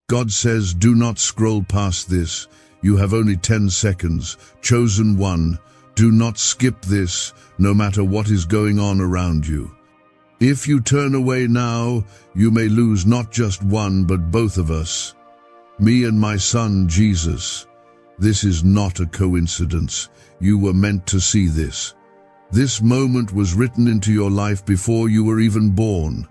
God says, do not scroll past this. You have only 10 seconds. Chosen one, do not skip this, no matter what is going on around you. If you turn away now, you may lose not just one, but both of us. Me and my son, Jesus. This is not a coincidence. You were meant to see this. This moment was written into your life before you were even born.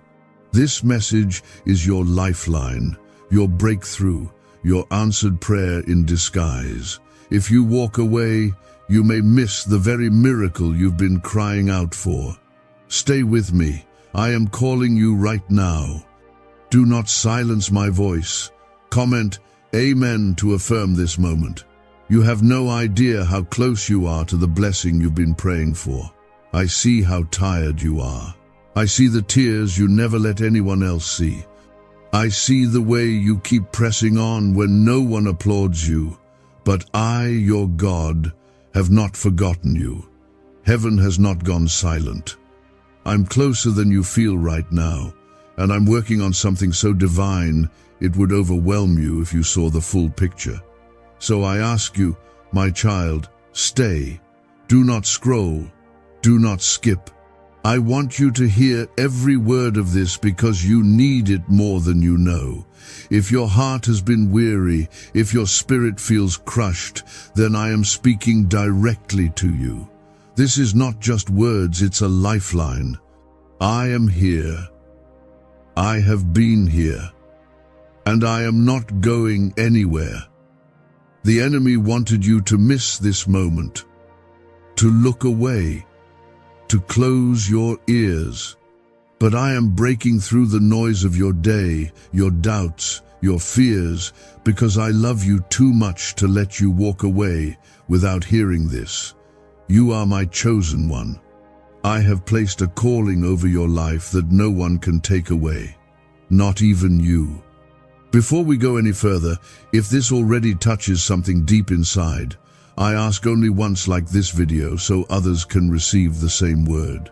This message is your lifeline, your breakthrough, your answered prayer in disguise. If you walk away, you may miss the very miracle you've been crying out for. Stay with me. I am calling you right now. Do not silence my voice. Comment Amen to affirm this moment. You have no idea how close you are to the blessing you've been praying for. I see how tired you are. I see the tears you never let anyone else see. I see the way you keep pressing on when no one applauds you. But I, your God, have not forgotten you. Heaven has not gone silent. I'm closer than you feel right now, and I'm working on something so divine it would overwhelm you if you saw the full picture. So I ask you, my child, stay. Do not scroll. Do not skip. I want you to hear every word of this because you need it more than you know. If your heart has been weary, if your spirit feels crushed, then I am speaking directly to you. This is not just words, it's a lifeline. I am here. I have been here. And I am not going anywhere. The enemy wanted you to miss this moment, to look away, to close your ears. But I am breaking through the noise of your day, your doubts, your fears, because I love you too much to let you walk away without hearing this. You are my chosen one. I have placed a calling over your life that no one can take away, not even you. Before we go any further, if this already touches something deep inside, I ask only once like this video so others can receive the same word.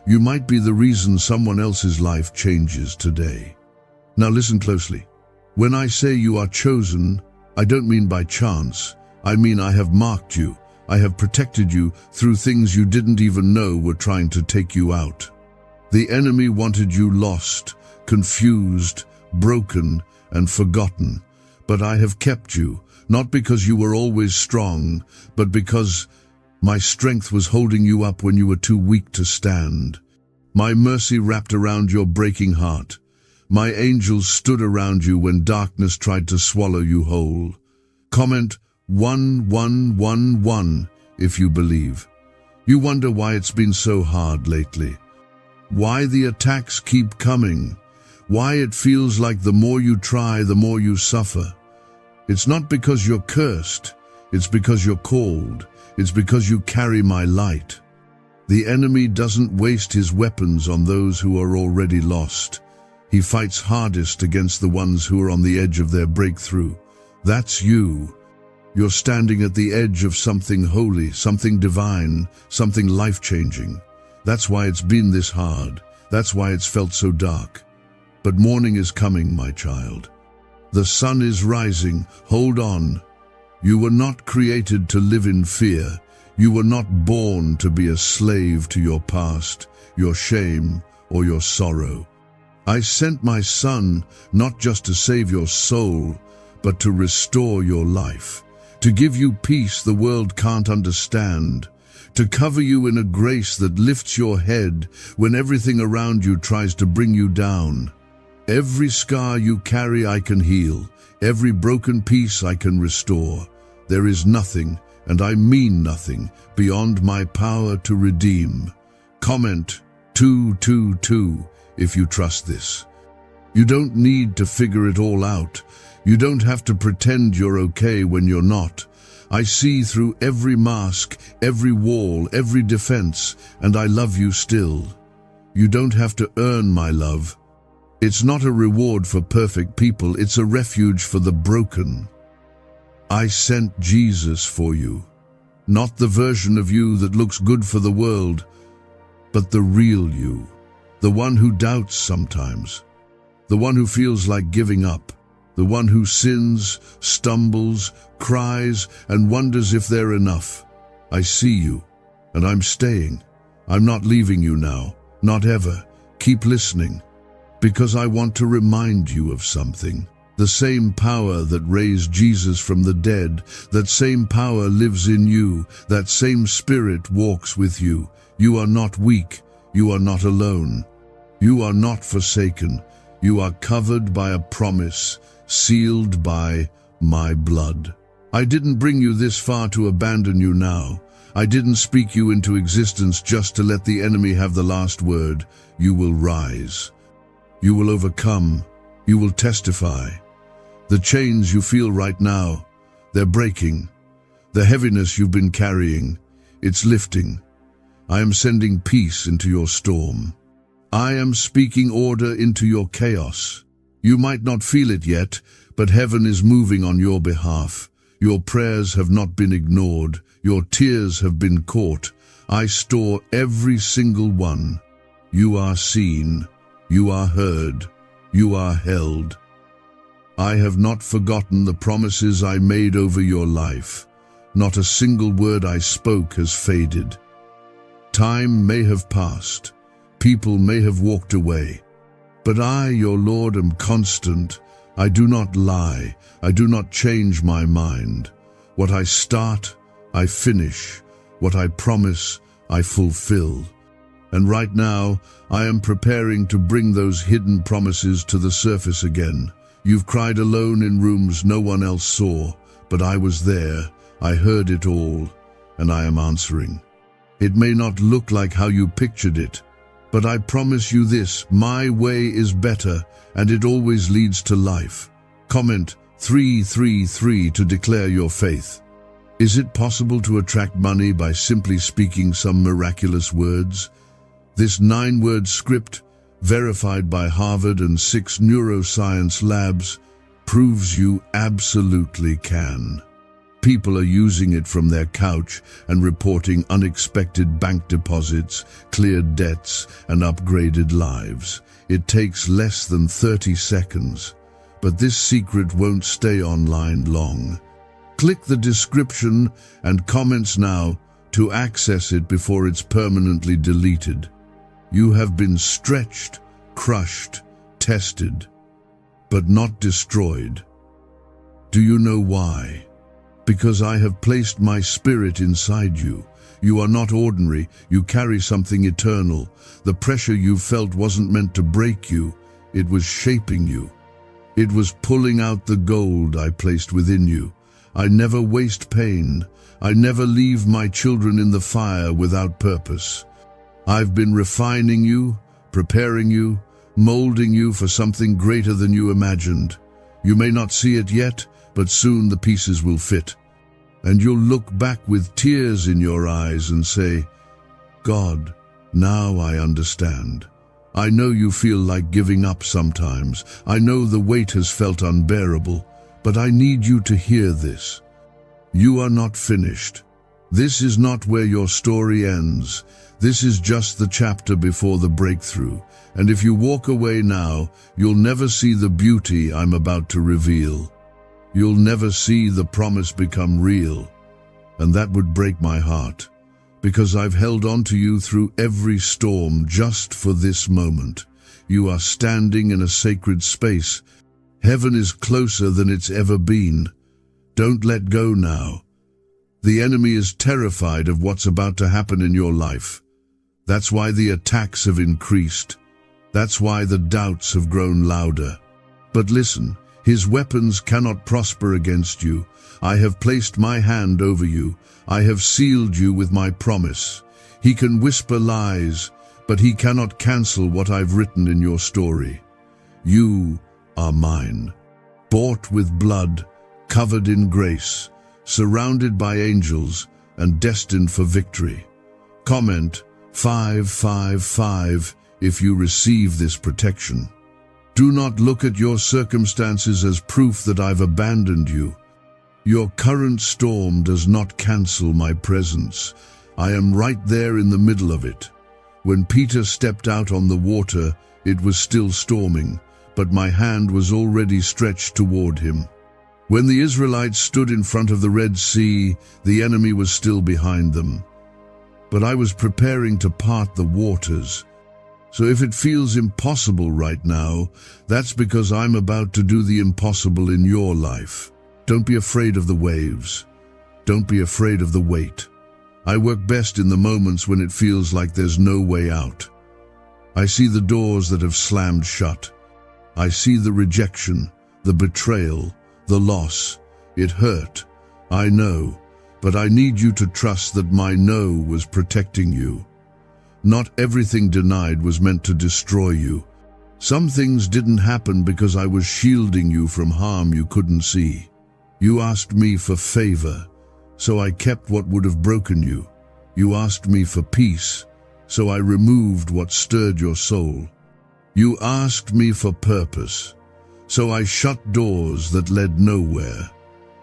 You might be the reason someone else's life changes today. Now listen closely. When I say you are chosen, I don't mean by chance. I mean I have marked you. I have protected you through things you didn't even know were trying to take you out. The enemy wanted you lost, confused, broken, and forgotten. But I have kept you, not because you were always strong, but because my strength was holding you up when you were too weak to stand. My mercy wrapped around your breaking heart. My angels stood around you when darkness tried to swallow you whole. Comment 1111 if you believe. You wonder why it's been so hard lately. Why the attacks keep coming. Why it feels like the more you try, the more you suffer. It's not because you're cursed. It's because you're called. It's because you carry my light. The enemy doesn't waste his weapons on those who are already lost. He fights hardest against the ones who are on the edge of their breakthrough. That's you. You're standing at the edge of something holy, something divine, something life-changing. That's why it's been this hard. That's why it's felt so dark. But morning is coming, my child. The sun is rising. Hold on. You were not created to live in fear. You were not born to be a slave to your past, your shame, or your sorrow. I sent my son not just to save your soul, but to restore your life, to give you peace the world can't understand, to cover you in a grace that lifts your head when everything around you tries to bring you down. Every scar you carry I can heal. Every broken piece I can restore. There is nothing, and I mean nothing, beyond my power to redeem. Comment 222 if you trust this. You don't need to figure it all out. You don't have to pretend you're okay when you're not. I see through every mask, every wall, every defense, and I love you still. You don't have to earn my love. It's not a reward for perfect people, it's a refuge for the broken. I sent Jesus for you, not the version of you that looks good for the world, but the real you, the one who doubts sometimes, the one who feels like giving up, the one who sins, stumbles, cries, and wonders if they're enough. I see you, and I'm staying. I'm not leaving you now, not ever. Keep listening, because I want to remind you of something. The same power that raised Jesus from the dead, that same power lives in you, that same Spirit walks with you. You are not weak, you are not alone. You are not forsaken, you are covered by a promise, sealed by my blood. I didn't bring you this far to abandon you now. I didn't speak you into existence just to let the enemy have the last word. You will rise. You will overcome. You will testify. The chains you feel right now, they're breaking. The heaviness you've been carrying, it's lifting. I am sending peace into your storm. I am speaking order into your chaos. You might not feel it yet, but heaven is moving on your behalf. Your prayers have not been ignored. Your tears have been caught. I store every single one. You are seen. You are heard. You are held. I have not forgotten the promises I made over your life. Not a single word I spoke has faded. Time may have passed. People may have walked away. But I, your Lord, am constant. I do not lie. I do not change my mind. What I start, I finish. What I promise, I fulfill. And right now, I am preparing to bring those hidden promises to the surface again. You've cried alone in rooms no one else saw, but I was there. I heard it all, and I am answering. It may not look like how you pictured it, but I promise you this, my way is better, and it always leads to life. Comment 333 to declare your faith. Is it possible to attract money by simply speaking some miraculous words? This 9-word script, verified by Harvard and 6 neuroscience labs, proves you absolutely can. People are using it from their couch and reporting unexpected bank deposits, cleared debts, and upgraded lives. It takes less than 30 seconds. But this secret won't stay online long. Click the description and comments now to access it before it's permanently deleted. You have been stretched, crushed, tested, but not destroyed. Do you know why? Because I have placed my Spirit inside you. You are not ordinary, you carry something eternal. The pressure you felt wasn't meant to break you, it was shaping you. It was pulling out the gold I placed within you. I never waste pain. I never leave my children in the fire without purpose. I've been refining you, preparing you, molding you for something greater than you imagined. You may not see it yet, but soon the pieces will fit. And you'll look back with tears in your eyes and say, God, now I understand. I know you feel like giving up sometimes. I know the weight has felt unbearable, but I need you to hear this. You are not finished. This is not where your story ends. This is just the chapter before the breakthrough. And if you walk away now, you'll never see the beauty I'm about to reveal. You'll never see the promise become real. And that would break my heart, because I've held on to you through every storm just for this moment. You are standing in a sacred space. Heaven is closer than it's ever been. Don't let go now. The enemy is terrified of what's about to happen in your life. That's why the attacks have increased. That's why the doubts have grown louder. But listen, his weapons cannot prosper against you. I have placed my hand over you. I have sealed you with my promise. He can whisper lies, but he cannot cancel what I've written in your story. You are mine, bought with blood, covered in grace, surrounded by angels, and destined for victory. Comment 555 if you receive this protection. Do not look at your circumstances as proof that I've abandoned you. Your current storm does not cancel my presence. I am right there in the middle of it. When Peter stepped out on the water, it was still storming, but my hand was already stretched toward him. When the Israelites stood in front of the Red Sea, the enemy was still behind them. But I was preparing to part the waters. So if it feels impossible right now, that's because I'm about to do the impossible in your life. Don't be afraid of the waves. Don't be afraid of the weight. I work best in the moments when it feels like there's no way out. I see the doors that have slammed shut. I see the rejection, the betrayal, the loss. It hurt, I know, but I need you to trust that my no was protecting you. Not everything denied was meant to destroy you. Some things didn't happen because I was shielding you from harm you couldn't see. You asked me for favor, so I kept what would have broken you. You asked me for peace, so I removed what stirred your soul. You asked me for purpose, so I shut doors that led nowhere.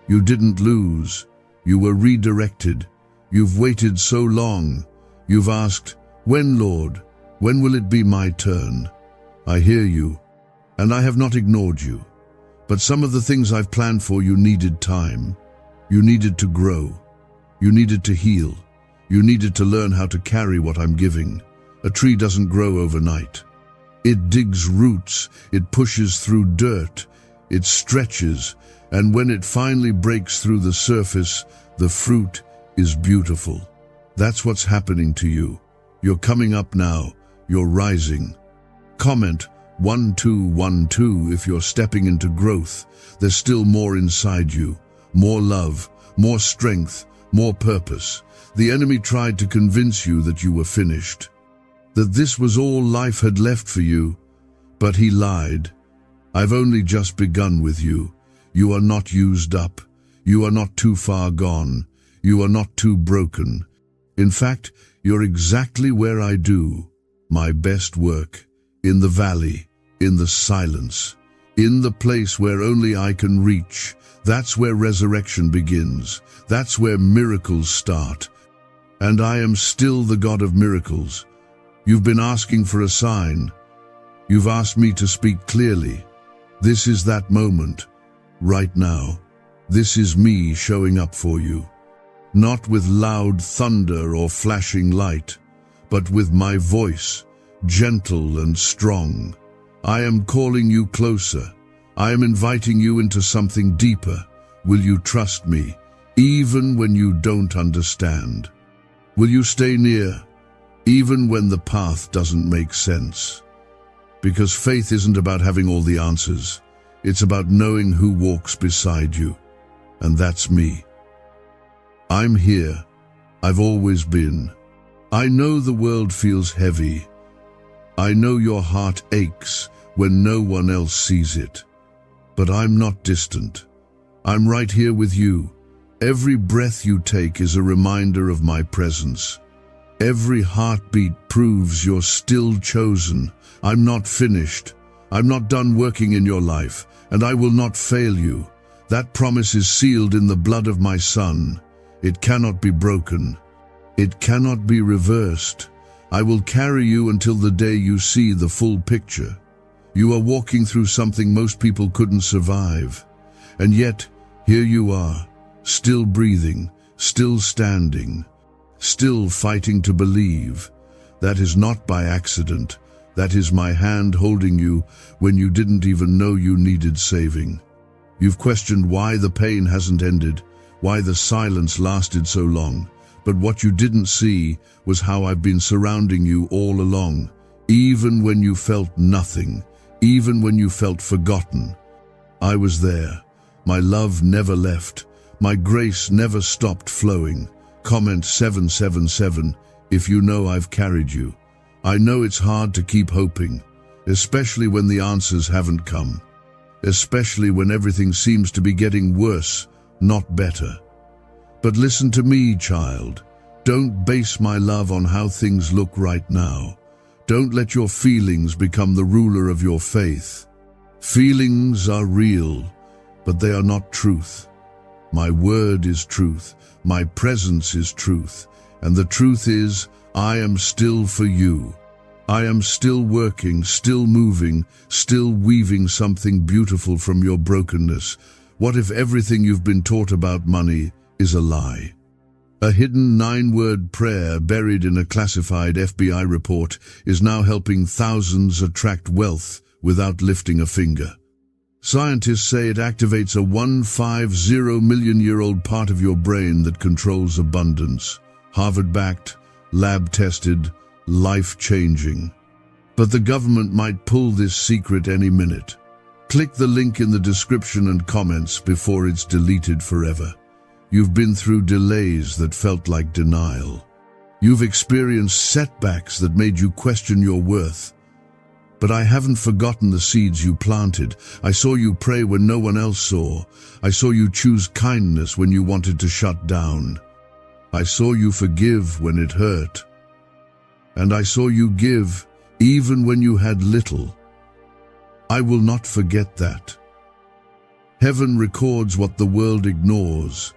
You didn't lose, you were redirected. You've waited so long. You've asked, "When, Lord? When will it be my turn?" I hear you, and I have not ignored you. But some of the things I've planned for you needed time. You needed to grow. You needed to heal. You needed to learn how to carry what I'm giving. A tree doesn't grow overnight. It digs roots, it pushes through dirt, it stretches, and when it finally breaks through the surface, the fruit is beautiful. That's what's happening to you. You're coming up now. You're rising. Comment 1212 if you're stepping into growth. There's still more inside you. More love, more strength, more purpose. The enemy tried to convince you that you were finished, that this was all life had left for you, but he lied. I've only just begun with you. You are not used up. You are not too far gone. You are not too broken. In fact, you're exactly where I do my best work, in the valley, in the silence, in the place where only I can reach. That's where resurrection begins. That's where miracles start. And I am still the God of miracles. You've been asking for a sign. You've asked me to speak clearly. This is that moment, right now. This is me showing up for you. Not with loud thunder or flashing light, but with my voice, gentle and strong. I am calling you closer. I am inviting you into something deeper. Will you trust me, even when you don't understand? Will you stay near, even when the path doesn't make sense? Because faith isn't about having all the answers. It's about knowing who walks beside you. And that's me. I'm here. I've always been. I know the world feels heavy. I know your heart aches when no one else sees it. But I'm not distant. I'm right here with you. Every breath you take is a reminder of my presence. Every heartbeat proves you're still chosen. I'm not finished. I'm not done working in your life, and I will not fail you. That promise is sealed in the blood of my Son. It cannot be broken. It cannot be reversed. I will carry you until the day you see the full picture. You are walking through something most people couldn't survive. And yet, here you are, still breathing, still standing, still fighting to believe. That is not by accident. That is my hand holding you when you didn't even know you needed saving. You've questioned why the pain hasn't ended, why the silence lasted so long. But what you didn't see was how I've been surrounding you all along, even when you felt nothing, even when you felt forgotten. I was there. My love never left. My grace never stopped flowing. Comment 777 if you know I've carried you. I know it's hard to keep hoping, especially when the answers haven't come, especially when everything seems to be getting worse, not better. But listen to me, child. Don't base my love on how things look right now. Don't let your feelings become the ruler of your faith. Feelings are real, but they are not truth. My word is truth. My presence is truth. And the truth is, I am still for you. I am still working, still moving, still weaving something beautiful from your brokenness. What if everything you've been taught about money is a lie? A hidden 9-word prayer buried in a classified FBI report is now helping thousands attract wealth without lifting a finger. Scientists say it activates a 150-million-year-old part of your brain that controls abundance. Harvard-backed, lab-tested, life-changing. But the government might pull this secret any minute. Click the link in the description and comments before it's deleted forever. You've been through delays that felt like denial. You've experienced setbacks that made you question your worth. But I haven't forgotten the seeds you planted. I saw you pray when no one else saw. I saw you choose kindness when you wanted to shut down. I saw you forgive when it hurt. And I saw you give even when you had little. I will not forget that. Heaven records what the world ignores,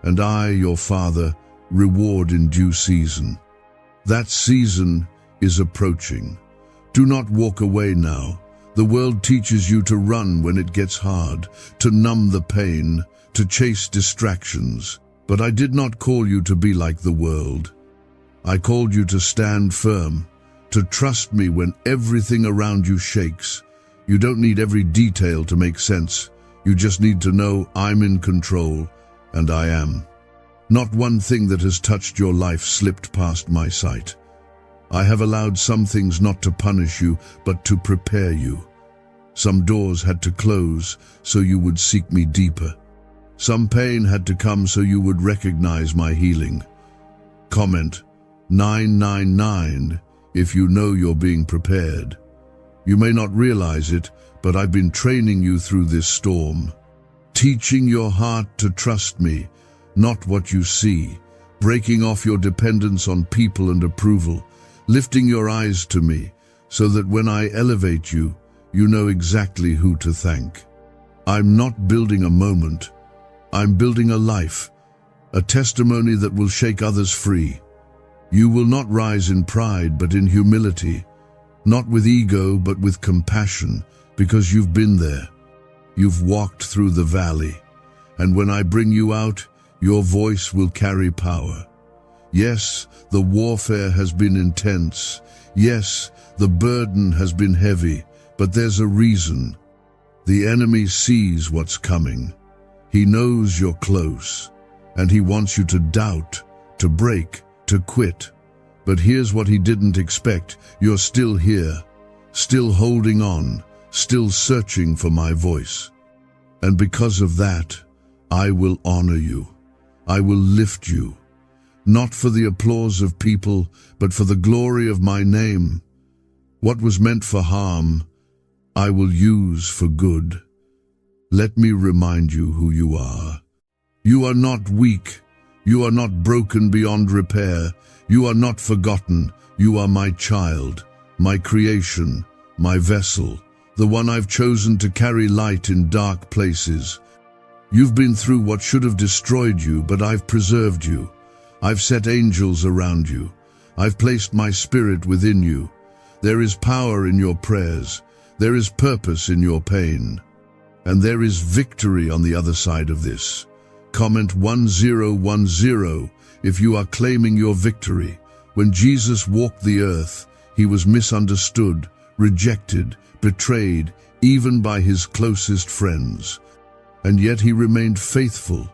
and I, your Father, reward in due season. That season is approaching. Do not walk away now. The world teaches you to run when it gets hard, to numb the pain, to chase distractions. But I did not call you to be like the world. I called you to stand firm, to trust me when everything around you shakes. You don't need every detail to make sense. You just need to know I'm in control. And I am. Not one thing that has touched your life slipped past my sight. I have allowed some things not to punish you, but to prepare you. Some doors had to close so you would seek me deeper. Some pain had to come so you would recognize my healing. Comment 999 if you know you're being prepared. You may not realize it, but I've been training you through this storm. Teaching your heart to trust me, not what you see, breaking off your dependence on people and approval, lifting your eyes to me, so that when I elevate you, you know exactly who to thank. I'm not building a moment, I'm building a life, a testimony that will shake others free. You will not rise in pride, but in humility, not with ego, but with compassion, because you've been there. You've walked through the valley, and when I bring you out, your voice will carry power. Yes, the warfare has been intense. Yes, the burden has been heavy, but there's a reason. The enemy sees what's coming. He knows you're close, and he wants you to doubt, to break, to quit. But here's what he didn't expect. You're still here, still holding on, still searching for my voice. And because of that, I will honor you. I will lift you, not for the applause of people, but for the glory of my name. What was meant for harm, I will use for good. Let me remind you who you are. You are not weak. You are not broken beyond repair. You are not forgotten. You are my child, my creation, my vessel, the one I've chosen to carry light in dark places. You've been through what should have destroyed you, but I've preserved you. I've set angels around you. I've placed my spirit within you. There is power in your prayers. There is purpose in your pain. And there is victory on the other side of this. Comment 1010 if you are claiming your victory. When Jesus walked the earth, he was misunderstood, rejected, betrayed, even by his closest friends. And yet he remained faithful.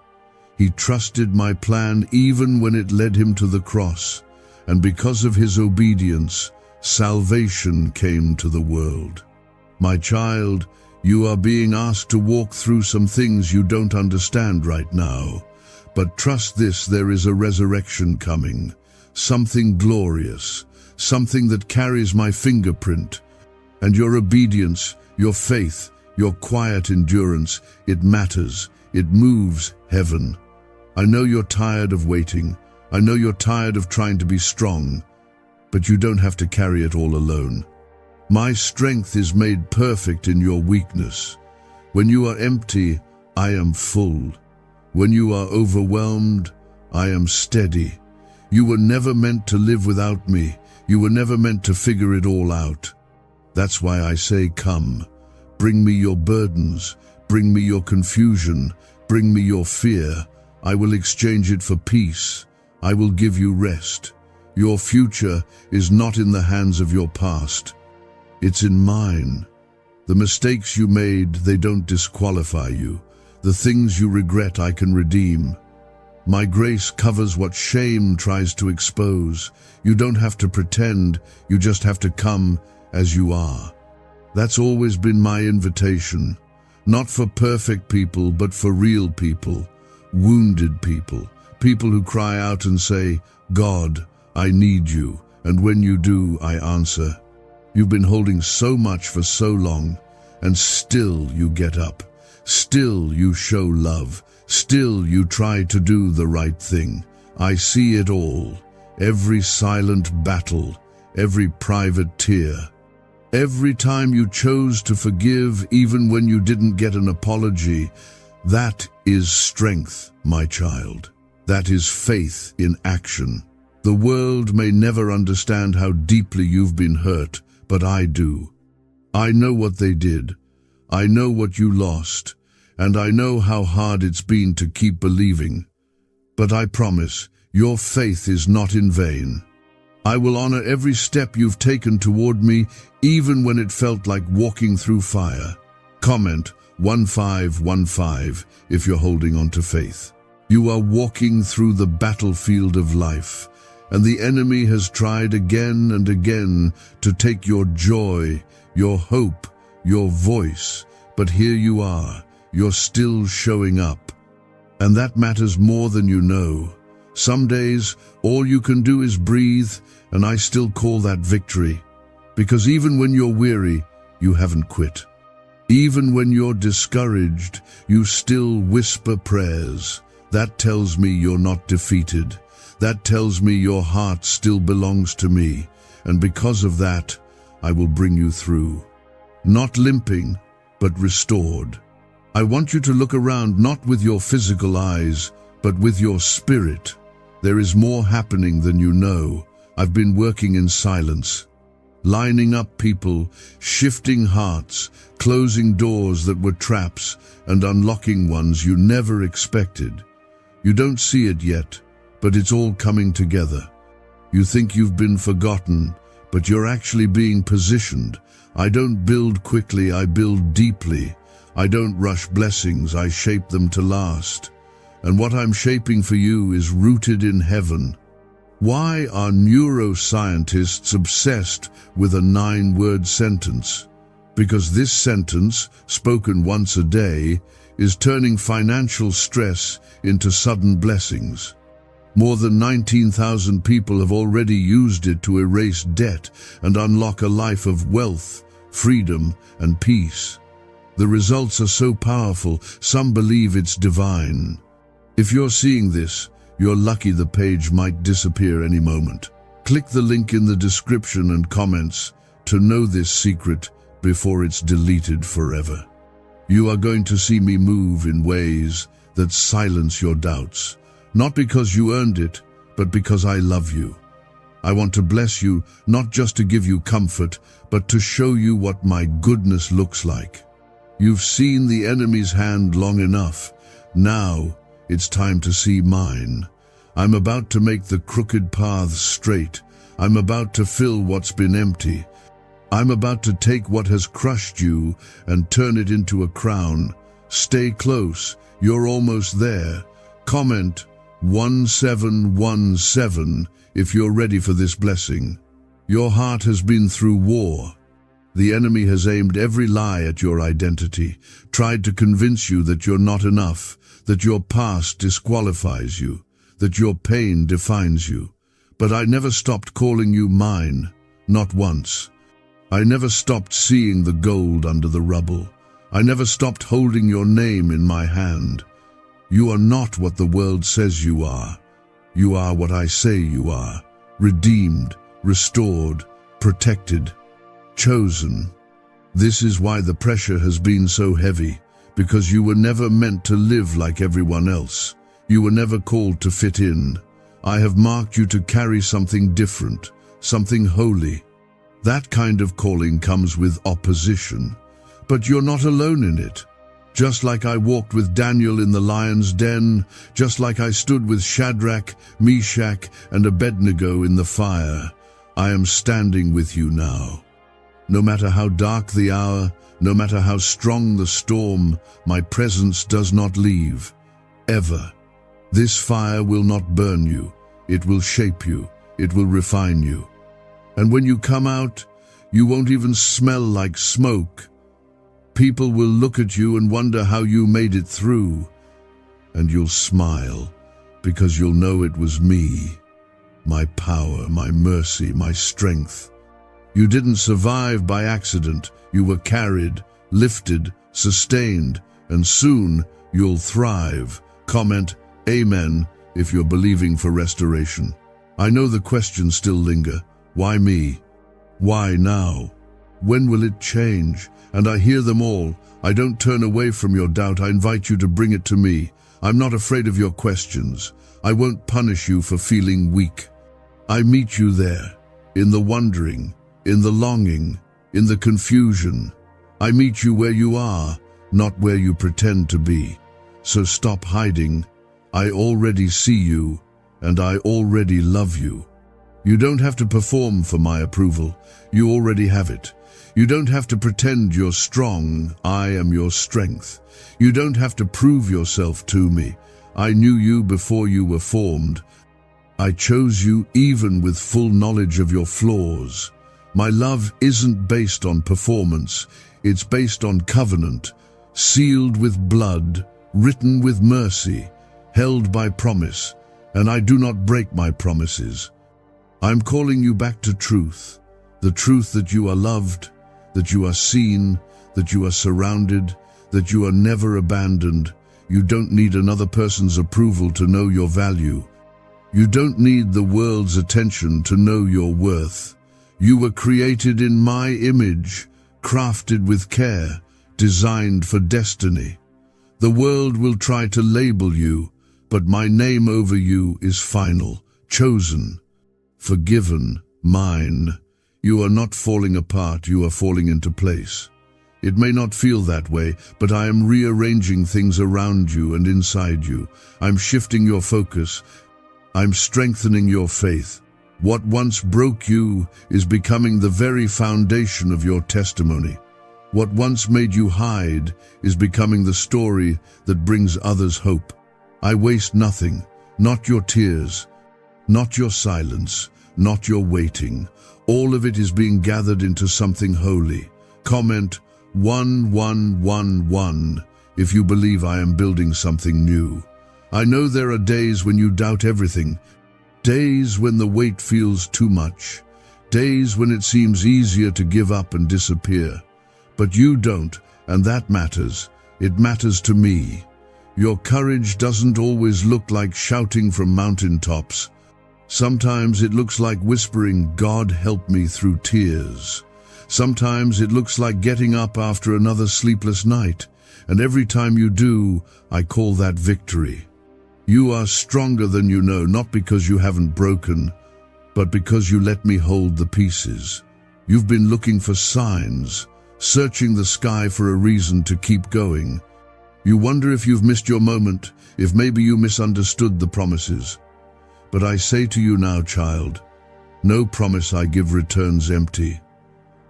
He trusted my plan even when it led him to the cross. And because of his obedience, salvation came to the world. My child, you are being asked to walk through some things you don't understand right now. But trust this, there is a resurrection coming. Something glorious. Something that carries my fingerprint. And your obedience, your faith, your quiet endurance, it matters. It moves heaven. I know you're tired of waiting. I know you're tired of trying to be strong. But you don't have to carry it all alone. My strength is made perfect in your weakness. When you are empty, I am full. When you are overwhelmed, I am steady. You were never meant to live without me. You were never meant to figure it all out. That's why I say, come. Bring me your burdens. Bring me your confusion. Bring me your fear. I will exchange it for peace. I will give you rest. Your future is not in the hands of your past. It's in mine. The mistakes you made, they don't disqualify you. The things you regret, I can redeem. My grace covers what shame tries to expose. You don't have to pretend, you just have to come as you are. That's always been my invitation. Not for perfect people, but for real people. Wounded people. People who cry out and say, God, I need you. And when you do, I answer. You've been holding so much for so long, and still you get up. Still you show love. Still you try to do the right thing. I see it all. Every silent battle, every private tear. Every time you chose to forgive, even when you didn't get an apology. That is strength, my child. That is faith in action. The world may never understand how deeply you've been hurt, but I do. I know what they did. I know what you lost. And I know how hard it's been to keep believing. But I promise, your faith is not in vain. I will honor every step you've taken toward me, even when it felt like walking through fire. Comment 1515 if you're holding on to faith. You are walking through the battlefield of life, and the enemy has tried again and again to take your joy, your hope, your voice. But here you are. You're still showing up. And that matters more than you know. Some days, all you can do is breathe, and I still call that victory. Because even when you're weary, you haven't quit. Even when you're discouraged, you still whisper prayers. That tells me you're not defeated. That tells me your heart still belongs to me. And because of that, I will bring you through. Not limping, but restored. I want you to look around not with your physical eyes, but with your spirit. There is more happening than you know. I've been working in silence, lining up people, shifting hearts, closing doors that were traps, and unlocking ones you never expected. You don't see it yet, but it's all coming together. You think you've been forgotten, but you're actually being positioned. I don't build quickly, I build deeply. I don't rush blessings, I shape them to last. And what I'm shaping for you is rooted in heaven. Why are neuroscientists obsessed with a 9-word sentence? Because this sentence, spoken once a day, is turning financial stress into sudden blessings. More than 19,000 people have already used it to erase debt and unlock a life of wealth, freedom, and peace. The results are so powerful, some believe it's divine. If you're seeing this, you're lucky. The page might disappear any moment. Click the link in the description and comments to know this secret before it's deleted forever. You are going to see me move in ways that silence your doubts, not because you earned it, but because I love you. I want to bless you, not just to give you comfort, but to show you what my goodness looks like. You've seen the enemy's hand long enough. Now it's time to see mine. I'm about to make the crooked paths straight. I'm about to fill what's been empty. I'm about to take what has crushed you and turn it into a crown. Stay close. You're almost there. Comment 1717 if you're ready for this blessing. Your heart has been through war. The enemy has aimed every lie at your identity, tried to convince you that you're not enough, that your past disqualifies you, that your pain defines you. But I never stopped calling you mine, not once. I never stopped seeing the gold under the rubble. I never stopped holding your name in my hand. You are not what the world says you are. You are what I say you are. Redeemed, restored, protected, chosen. This is why the pressure has been so heavy, because you were never meant to live like everyone else. You were never called to fit in. I have marked you to carry something different, something holy. That kind of calling comes with opposition, but you're not alone in it. Just like I walked with Daniel in the lion's den, just like I stood with Shadrach, Meshach, and Abednego in the fire, I am standing with you now. No matter how dark the hour, no matter how strong the storm, my presence does not leave, ever. This fire will not burn you. It will shape you. It will refine you. And when you come out, you won't even smell like smoke. People will look at you and wonder how you made it through. And you'll smile, because you'll know it was me. My power, my mercy, my strength. You didn't survive by accident. You were carried, lifted, sustained, and soon you'll thrive. Comment Amen if you're believing for restoration. I know the questions still linger. Why me? Why now? When will it change? And I hear them all. I don't turn away from your doubt. I invite you to bring it to me. I'm not afraid of your questions. I won't punish you for feeling weak. I meet you there, in the wondering, in the longing, in the confusion. I meet you where you are, not where you pretend to be. So stop hiding. I already see you, and I already love you. You don't have to perform for my approval. You already have it. You don't have to pretend you're strong. I am your strength. You don't have to prove yourself to me. I knew you before you were formed. I chose you even with full knowledge of your flaws. My love isn't based on performance. It's based on covenant, sealed with blood, written with mercy, held by promise, and I do not break my promises. I'm calling you back to truth, the truth that you are loved, that you are seen, that you are surrounded, that you are never abandoned. You don't need another person's approval to know your value. You don't need the world's attention to know your worth. You were created in my image, crafted with care, designed for destiny. The world will try to label you, but my name over you is final, chosen, forgiven, mine. You are not falling apart, you are falling into place. It may not feel that way, but I am rearranging things around you and inside you. I'm shifting your focus. I'm strengthening your faith. What once broke you is becoming the very foundation of your testimony. What once made you hide is becoming the story that brings others hope. I waste nothing, not your tears, not your silence, not your waiting. All of it is being gathered into something holy. Comment 1111 if you believe I am building something new. I know there are days when you doubt everything, days when the weight feels too much, days when it seems easier to give up and disappear. But you don't, and that matters. It matters to me. Your courage doesn't always look like shouting from mountaintops. Sometimes it looks like whispering, "God help me," through tears. Sometimes it looks like getting up after another sleepless night, and every time you do, I call that victory. You are stronger than you know, not because you haven't broken, but because you let me hold the pieces. You've been looking for signs, searching the sky for a reason to keep going. You wonder if you've missed your moment, if maybe you misunderstood the promises. But I say to you now, child, no promise I give returns empty.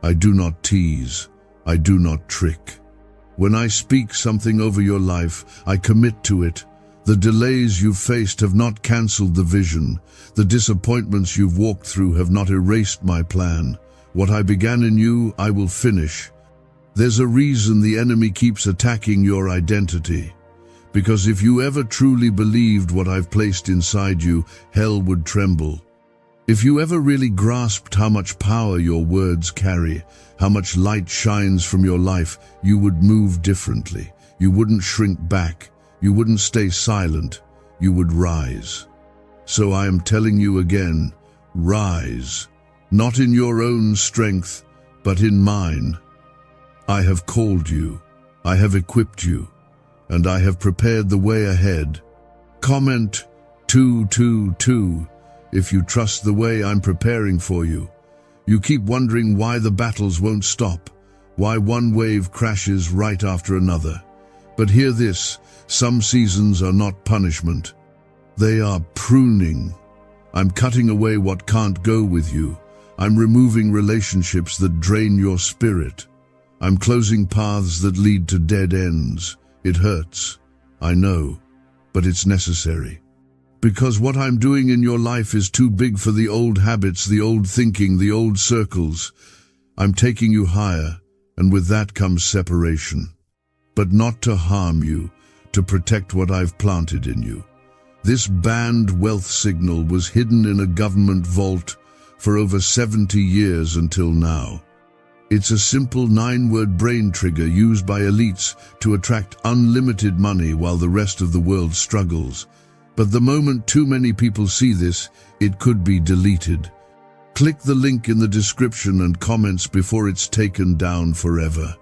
I do not tease. I do not trick. When I speak something over your life, I commit to it. The delays you've faced have not cancelled the vision. The disappointments you've walked through have not erased my plan. What I began in you, I will finish. There's a reason the enemy keeps attacking your identity. Because if you ever truly believed what I've placed inside you, hell would tremble. If you ever really grasped how much power your words carry, how much light shines from your life, you would move differently. You wouldn't shrink back. You wouldn't stay silent. You would rise. So I am telling you again, rise. Not in your own strength, but in mine. I have called you. I have equipped you. And I have prepared the way ahead. Comment 2. If you trust the way I'm preparing for you. You keep wondering why the battles won't stop, why one wave crashes right after another. But hear this, some seasons are not punishment. They are pruning. I'm cutting away what can't go with you. I'm removing relationships that drain your spirit. I'm closing paths that lead to dead ends. It hurts, I know, but it's necessary. Because what I'm doing in your life is too big for the old habits, the old thinking, the old circles. I'm taking you higher, and with that comes separation. But not to harm you, to protect what I've planted in you. This banned wealth signal was hidden in a government vault for over 70 years until now. It's a simple 9-word brain trigger used by elites to attract unlimited money while the rest of the world struggles. But the moment too many people see this, it could be deleted. Click the link in the description and comments before it's taken down forever.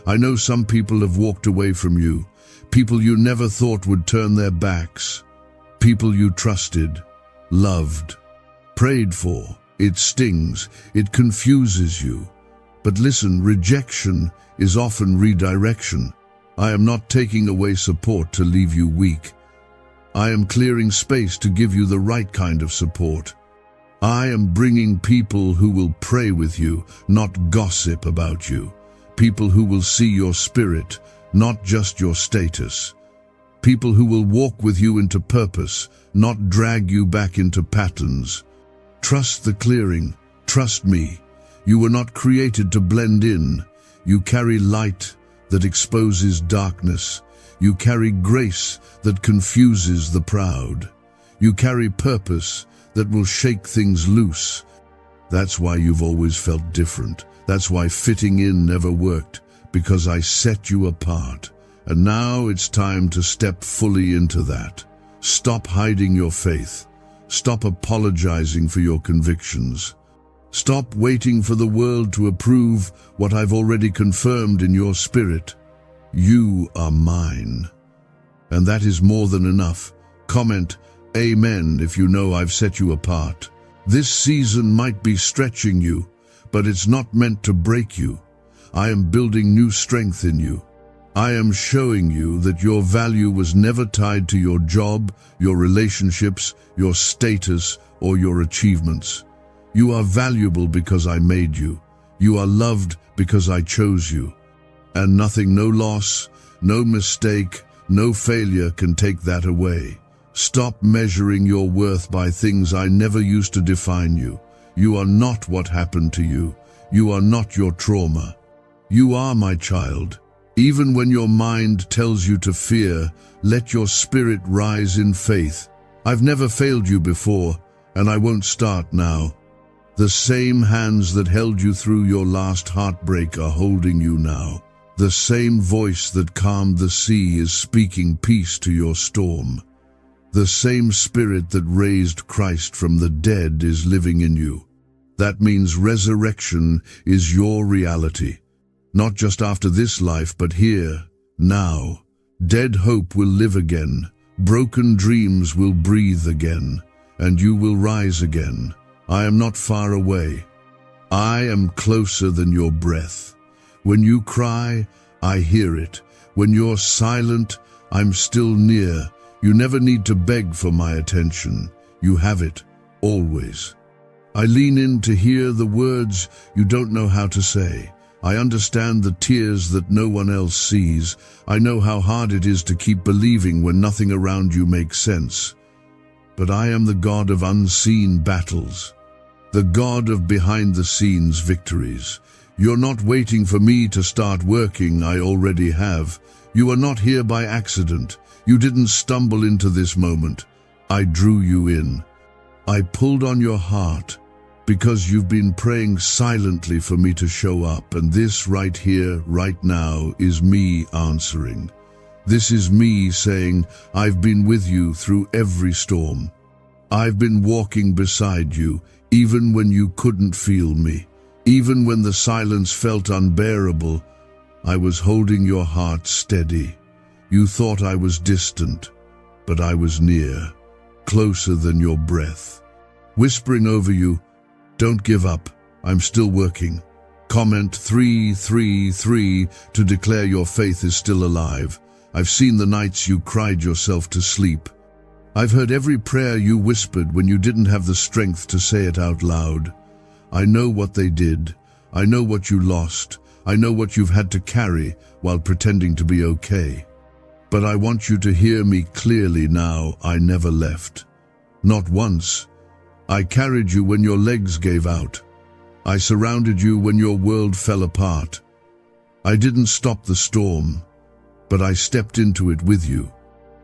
I know some people have walked away from you, people you never thought would turn their backs, people you trusted, loved, prayed for. It stings, it confuses you. But listen, rejection is often redirection. I am not taking away support to leave you weak. I am clearing space to give you the right kind of support. I am bringing people who will pray with you, not gossip about you. People who will see your spirit, not just your status. People who will walk with you into purpose, not drag you back into patterns. Trust the clearing. Trust me. You were not created to blend in. You carry light that exposes darkness. You carry grace that confuses the proud. You carry purpose that will shake things loose. That's why you've always felt different. That's why fitting in never worked, because I set you apart. And now it's time to step fully into that. Stop hiding your faith. Stop apologizing for your convictions. Stop waiting for the world to approve what I've already confirmed in your spirit. You are mine. And that is more than enough. Comment Amen if you know I've set you apart. This season might be stretching you, but it's not meant to break you. I am building new strength in you. I am showing you that your value was never tied to your job, your relationships, your status, or your achievements. You are valuable because I made you. You are loved because I chose you. And nothing, no loss, no mistake, no failure can take that away. Stop measuring your worth by things I never used to define you. You are not what happened to you. You are not your trauma. You are my child. Even when your mind tells you to fear, let your spirit rise in faith. I've never failed you before, and I won't start now. The same hands that held you through your last heartbreak are holding you now. The same voice that calmed the sea is speaking peace to your storm. The same spirit that raised Christ from the dead is living in you. That means resurrection is your reality. Not just after this life, but here, now. Dead hope will live again. Broken dreams will breathe again. And you will rise again. I am not far away. I am closer than your breath. When you cry, I hear it. When you're silent, I'm still near. You never need to beg for my attention. You have it, always. I lean in to hear the words you don't know how to say. I understand the tears that no one else sees. I know how hard it is to keep believing when nothing around you makes sense. But I am the God of unseen battles, the God of behind-the-scenes victories. You're not waiting for me to start working, I already have. You are not here by accident. You didn't stumble into this moment. I drew you in. I pulled on your heart because you've been praying silently for me to show up, and this right here, right now, is me answering. This is me saying, I've been with you through every storm. I've been walking beside you, even when you couldn't feel me. Even when the silence felt unbearable, I was holding your heart steady. You thought I was distant, but I was near. closer than your breath. Whispering over you, don't give up, I'm still working. Comment 333 to declare your faith is still alive. I've seen the nights you cried yourself to sleep. I've heard every prayer you whispered when you didn't have the strength to say it out loud. I know what they did. I know what you lost. I know what you've had to carry while pretending to be okay. But I want you to hear me clearly now. I never left. Not once. I carried you when your legs gave out. I surrounded you when your world fell apart. I didn't stop the storm, but I stepped into it with you.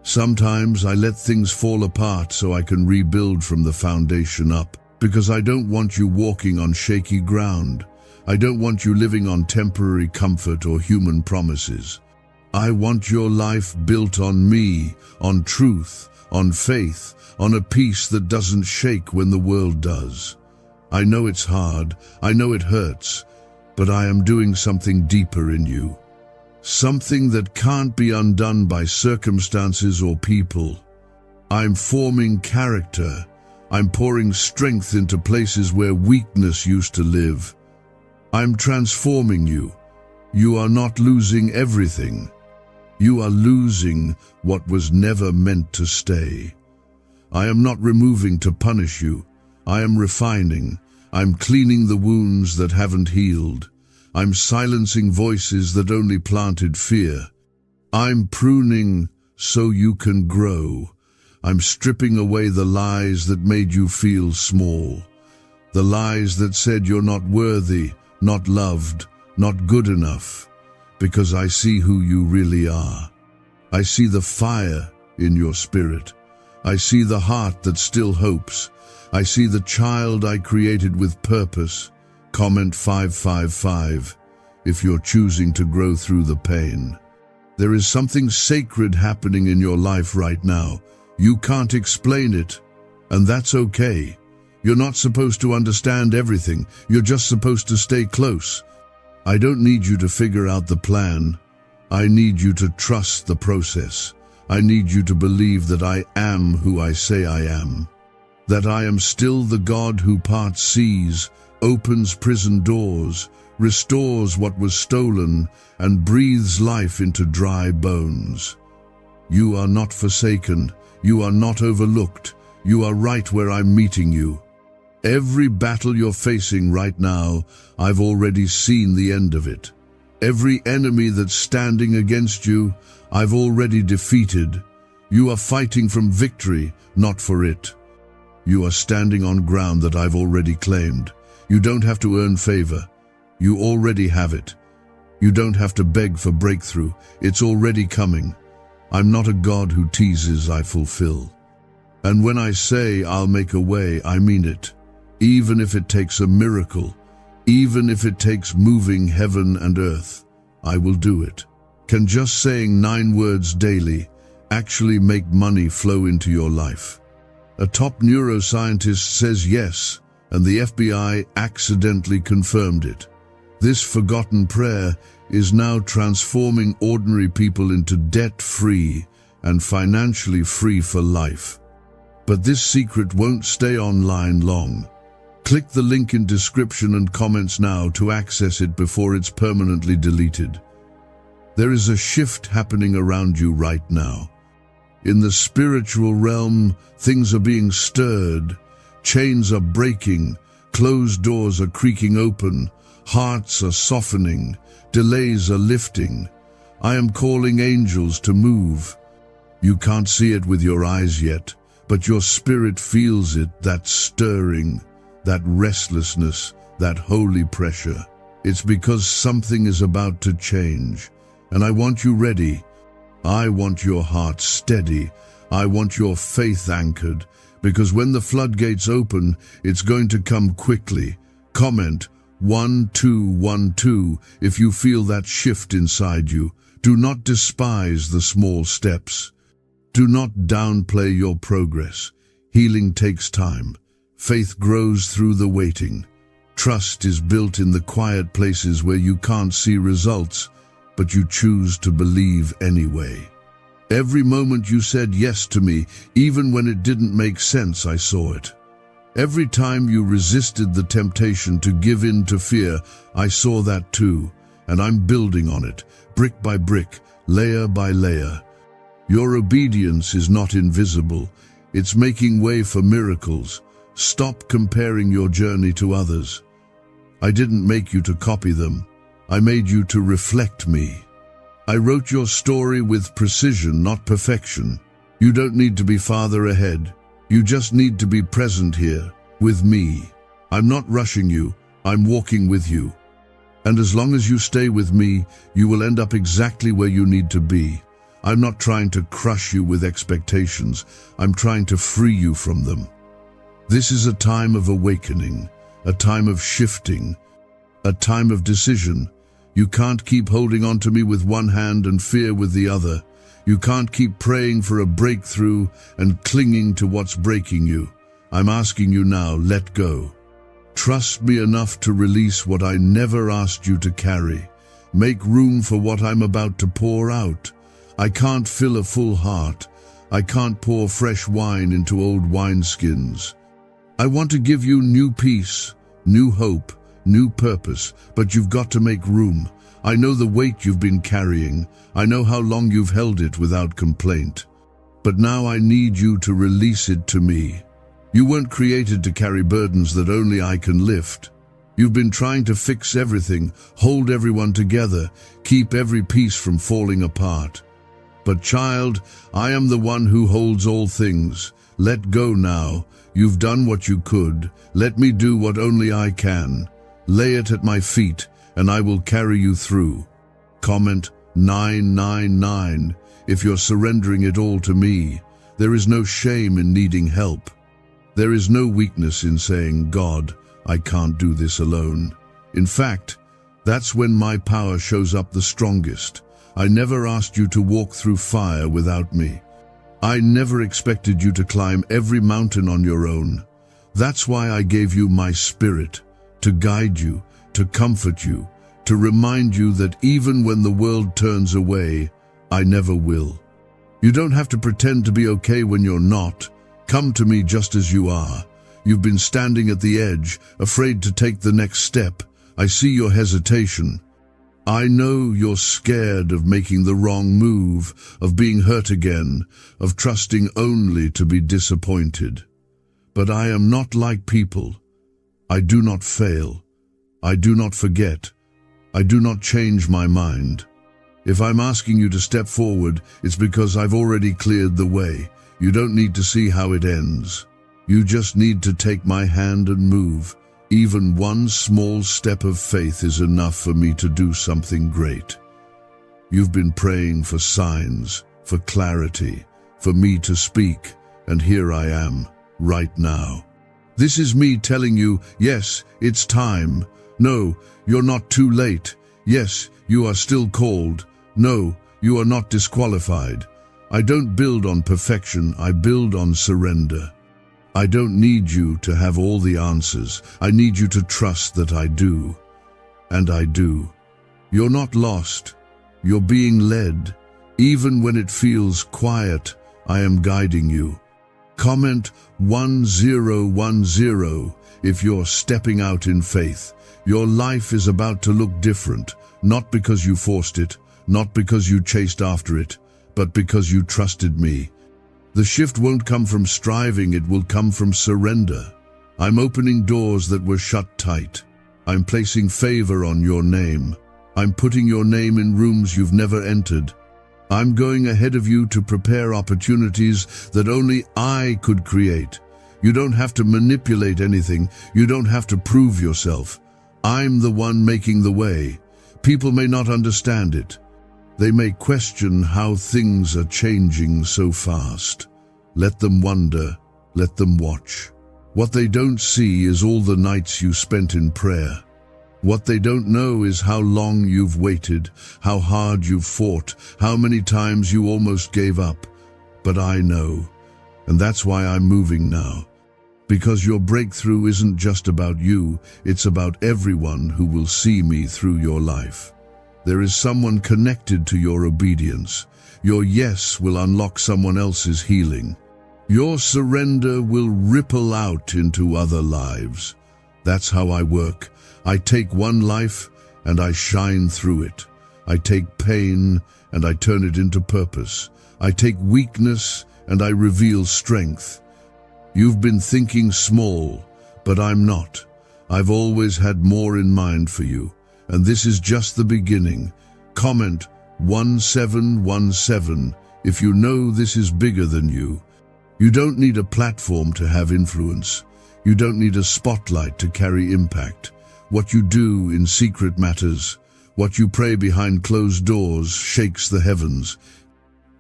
Sometimes I let things fall apart so I can rebuild from the foundation up, because I don't want you walking on shaky ground. I don't want you living on temporary comfort or human promises. I want your life built on me, on truth, on faith, on a peace that doesn't shake when the world does. I know it's hard, I know it hurts, but I am doing something deeper in you. Something that can't be undone by circumstances or people. I'm forming character. I'm pouring strength into places where weakness used to live. I'm transforming you. You are not losing everything. You are losing what was never meant to stay. I am not removing to punish you. I am refining. I'm cleaning the wounds that haven't healed. I'm silencing voices that only planted fear. I'm pruning so you can grow. I'm stripping away the lies that made you feel small. The lies that said you're not worthy, not loved, not good enough. Because I see who you really are. I see the fire in your spirit. I see the heart that still hopes. I see the child I created with purpose. Comment 555 if you're choosing to grow through the pain. There is something sacred happening in your life right now. You can't explain it, and that's okay. You're not supposed to understand everything. You're just supposed to stay close. I don't need you to figure out the plan. I need you to trust the process. I need you to believe that I am who I say I am. That I am still the God who parts seas, opens prison doors, restores what was stolen, and breathes life into dry bones. You are not forsaken. You are not overlooked. You are right where I'm meeting you. Every battle you're facing right now, I've already seen the end of it. Every enemy that's standing against you, I've already defeated. You are fighting from victory, not for it. You are standing on ground that I've already claimed. You don't have to earn favor. You already have it. You don't have to beg for breakthrough. It's already coming. I'm not a God who teases, I fulfill. And when I say I'll make a way, I mean it. Even if it takes a miracle, even if it takes moving heaven and earth, I will do it. Can just saying 9 words daily actually make money flow into your life? A top neuroscientist says yes, and the FBI accidentally confirmed it. This forgotten prayer is now transforming ordinary people into debt-free and financially free for life. But this secret won't stay online long. Click the link in description and comments now to access it before it's permanently deleted. There is a shift happening around you right now. In the spiritual realm, things are being stirred. Chains are breaking. Closed doors are creaking open. Hearts are softening. Delays are lifting. I am calling angels to move. You can't see it with your eyes yet, but your spirit feels it, that stirring, that restlessness, that holy pressure. It's because something is about to change, and I want you ready. I want your heart steady. I want your faith anchored, because when the floodgates open, it's going to come quickly. Comment 1212 if you feel that shift inside you. Do not despise the small steps. Do not downplay your progress. Healing takes time. Faith grows through the waiting. Trust is built in the quiet places where you can't see results, but you choose to believe anyway. Every moment you said yes to me, even when it didn't make sense, I saw it. Every time you resisted the temptation to give in to fear, I saw that too, and I'm building on it, brick by brick, layer by layer. Your obedience is not invisible. It's making way for miracles. Stop comparing your journey to others. I didn't make you to copy them. I made you to reflect me. I wrote your story with precision, not perfection. You don't need to be farther ahead. You just need to be present here, with me. I'm not rushing you, I'm walking with you. And as long as you stay with me, you will end up exactly where you need to be. I'm not trying to crush you with expectations. I'm trying to free you from them. This is a time of awakening, a time of shifting, a time of decision. You can't keep holding on to me with one hand and fear with the other. You can't keep praying for a breakthrough and clinging to what's breaking you. I'm asking you now, let go. Trust me enough to release what I never asked you to carry. Make room for what I'm about to pour out. I can't fill a full heart. I can't pour fresh wine into old wineskins. I want to give you new peace, new hope, new purpose, but you've got to make room. I know the weight you've been carrying. I know how long you've held it without complaint. But now I need you to release it to me. You weren't created to carry burdens that only I can lift. You've been trying to fix everything, hold everyone together, keep every piece from falling apart. But child, I am the one who holds all things. Let go now. You've done what you could. Let me do what only I can. Lay it at my feet, and I will carry you through. Comment 999 if you're surrendering it all to me. There is no shame in needing help. There is no weakness in saying, God, I can't do this alone. In fact, that's when my power shows up the strongest. I never asked you to walk through fire without me. I never expected you to climb every mountain on your own. That's why I gave you my spirit, to guide you, to comfort you, to remind you that even when the world turns away, I never will. You don't have to pretend to be okay when you're not. Come to me just as you are. You've been standing at the edge, afraid to take the next step. I see your hesitation. I know you're scared of making the wrong move, of being hurt again, of trusting only to be disappointed. But I am not like people. I do not fail. I do not forget. I do not change my mind. If I'm asking you to step forward, it's because I've already cleared the way. You don't need to see how it ends. You just need to take my hand and move. Even one small step of faith is enough for me to do something great. You've been praying for signs, for clarity, for me to speak, and here I am, right now. This is me telling you, yes, it's time. No, you're not too late. Yes, you are still called. No, you are not disqualified. I don't build on perfection, I build on surrender. I don't need you to have all the answers. I need you to trust that I do. And I do. You're not lost. You're being led. Even when it feels quiet, I am guiding you. Comment 1010 if you're stepping out in faith. Your life is about to look different, not because you forced it, not because you chased after it, but because you trusted me. The shift won't come from striving, it will come from surrender. I'm opening doors that were shut tight. I'm placing favor on your name. I'm putting your name in rooms you've never entered. I'm going ahead of you to prepare opportunities that only I could create. You don't have to manipulate anything. You don't have to prove yourself. I'm the one making the way. People may not understand it. They may question how things are changing so fast. Let them wonder, let them watch. What they don't see is all the nights you spent in prayer. What they don't know is how long you've waited, how hard you've fought, how many times you almost gave up. But I know, and that's why I'm moving now. Because your breakthrough isn't just about you, it's about everyone who will see me through your life. There is someone connected to your obedience. Your yes will unlock someone else's healing. Your surrender will ripple out into other lives. That's how I work. I take one life and I shine through it. I take pain and I turn it into purpose. I take weakness and I reveal strength. You've been thinking small, but I'm not. I've always had more in mind for you, and this is just the beginning. Comment 1717 if you know this is bigger than you. You don't need a platform to have influence. You don't need a spotlight to carry impact. What you do in secret matters. What you pray behind closed doors shakes the heavens.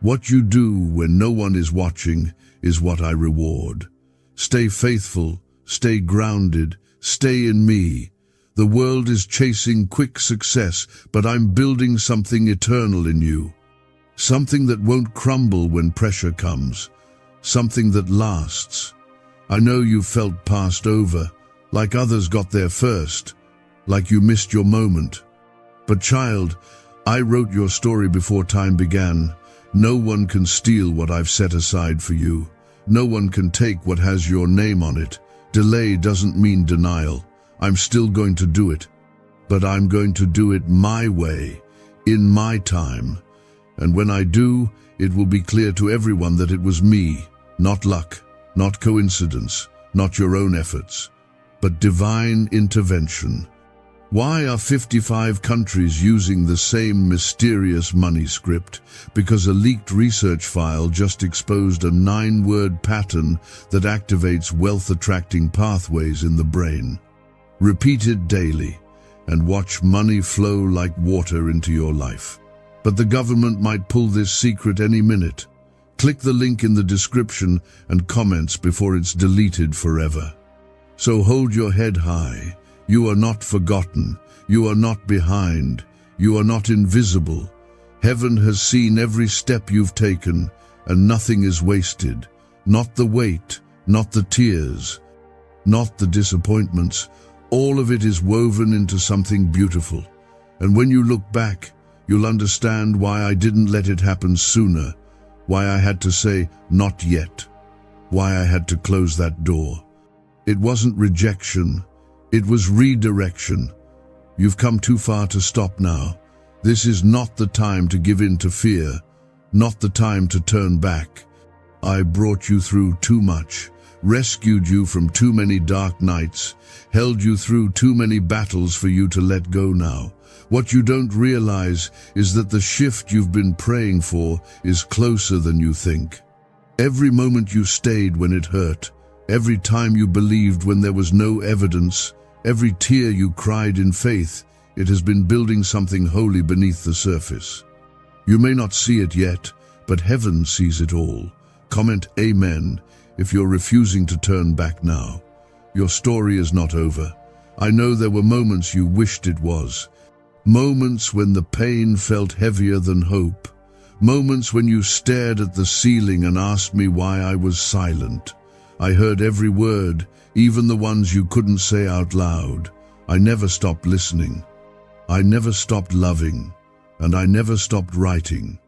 What you do when no one is watching is what I reward. Stay faithful, stay grounded, stay in me. The world is chasing quick success, but I'm building something eternal in you. Something that won't crumble when pressure comes. Something that lasts. I know you felt passed over, like others got there first, like you missed your moment. But child, I wrote your story before time began. No one can steal what I've set aside for you. No one can take what has your name on it. Delay doesn't mean denial. I'm still going to do it. But I'm going to do it my way, in my time. And when I do, it will be clear to everyone that it was me, not luck, not coincidence, not your own efforts, but divine intervention. Why are 55 countries using the same mysterious money script? Because a leaked research file just exposed a 9-word pattern that activates wealth-attracting pathways in the brain. Repeat it daily, and watch money flow like water into your life. But the government might pull this secret any minute. Click the link in the description and comments before it's deleted forever. So hold your head high. You are not forgotten. You are not behind. You are not invisible. Heaven has seen every step you've taken, and nothing is wasted. Not the weight, not the tears, not the disappointments. All of it is woven into something beautiful. And when you look back, you'll understand why I didn't let it happen sooner, why I had to say, not yet, why I had to close that door. It wasn't rejection. It was redirection. You've come too far to stop now. This is not the time to give in to fear, not the time to turn back. I brought you through too much, rescued you from too many dark nights, held you through too many battles for you to let go now. What you don't realize is that the shift you've been praying for is closer than you think. Every moment you stayed when it hurt, every time you believed when there was no evidence, every tear you cried in faith, it has been building something holy beneath the surface. You may not see it yet, but heaven sees it all. Comment Amen if you're refusing to turn back now. Your story is not over. I know there were moments you wished it was. Moments when the pain felt heavier than hope. Moments when you stared at the ceiling and asked me why I was silent. I heard every word, even the ones you couldn't say out loud. I never stopped listening. I never stopped loving. And I never stopped writing.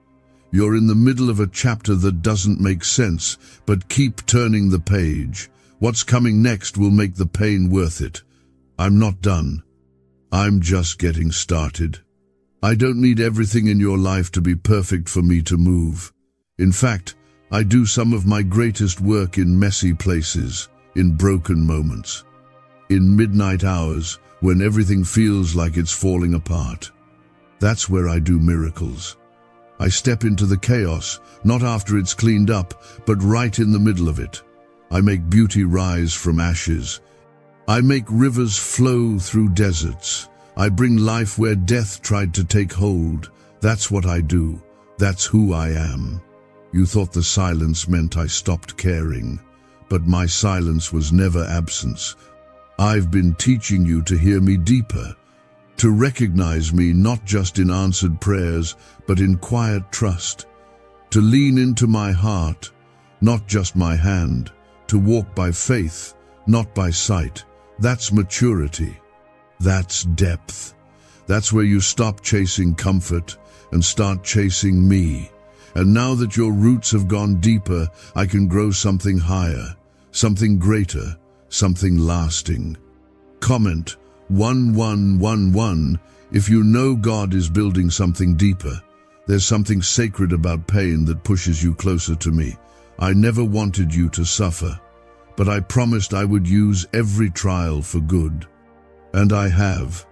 You're in the middle of a chapter that doesn't make sense, but keep turning the page. What's coming next will make the pain worth it. I'm not done. I'm just getting started. I don't need everything in your life to be perfect for me to move. In fact, I do some of my greatest work in messy places, in broken moments, in midnight hours when everything feels like it's falling apart. That's where I do miracles. I step into the chaos, not after it's cleaned up, but right in the middle of it. I make beauty rise from ashes. I make rivers flow through deserts. I bring life where death tried to take hold. That's what I do. That's who I am. You thought the silence meant I stopped caring, but my silence was never absence. I've been teaching you to hear me deeper, to recognize me not just in answered prayers, but in quiet trust, to lean into my heart, not just my hand, to walk by faith, not by sight. That's maturity. That's depth. That's where you stop chasing comfort and start chasing me. And now that your roots have gone deeper, I can grow something higher, something greater, something lasting. Comment 1111 if you know God is building something deeper. There's something sacred about pain that pushes you closer to me. I never wanted you to suffer, but I promised I would use every trial for good. And I have.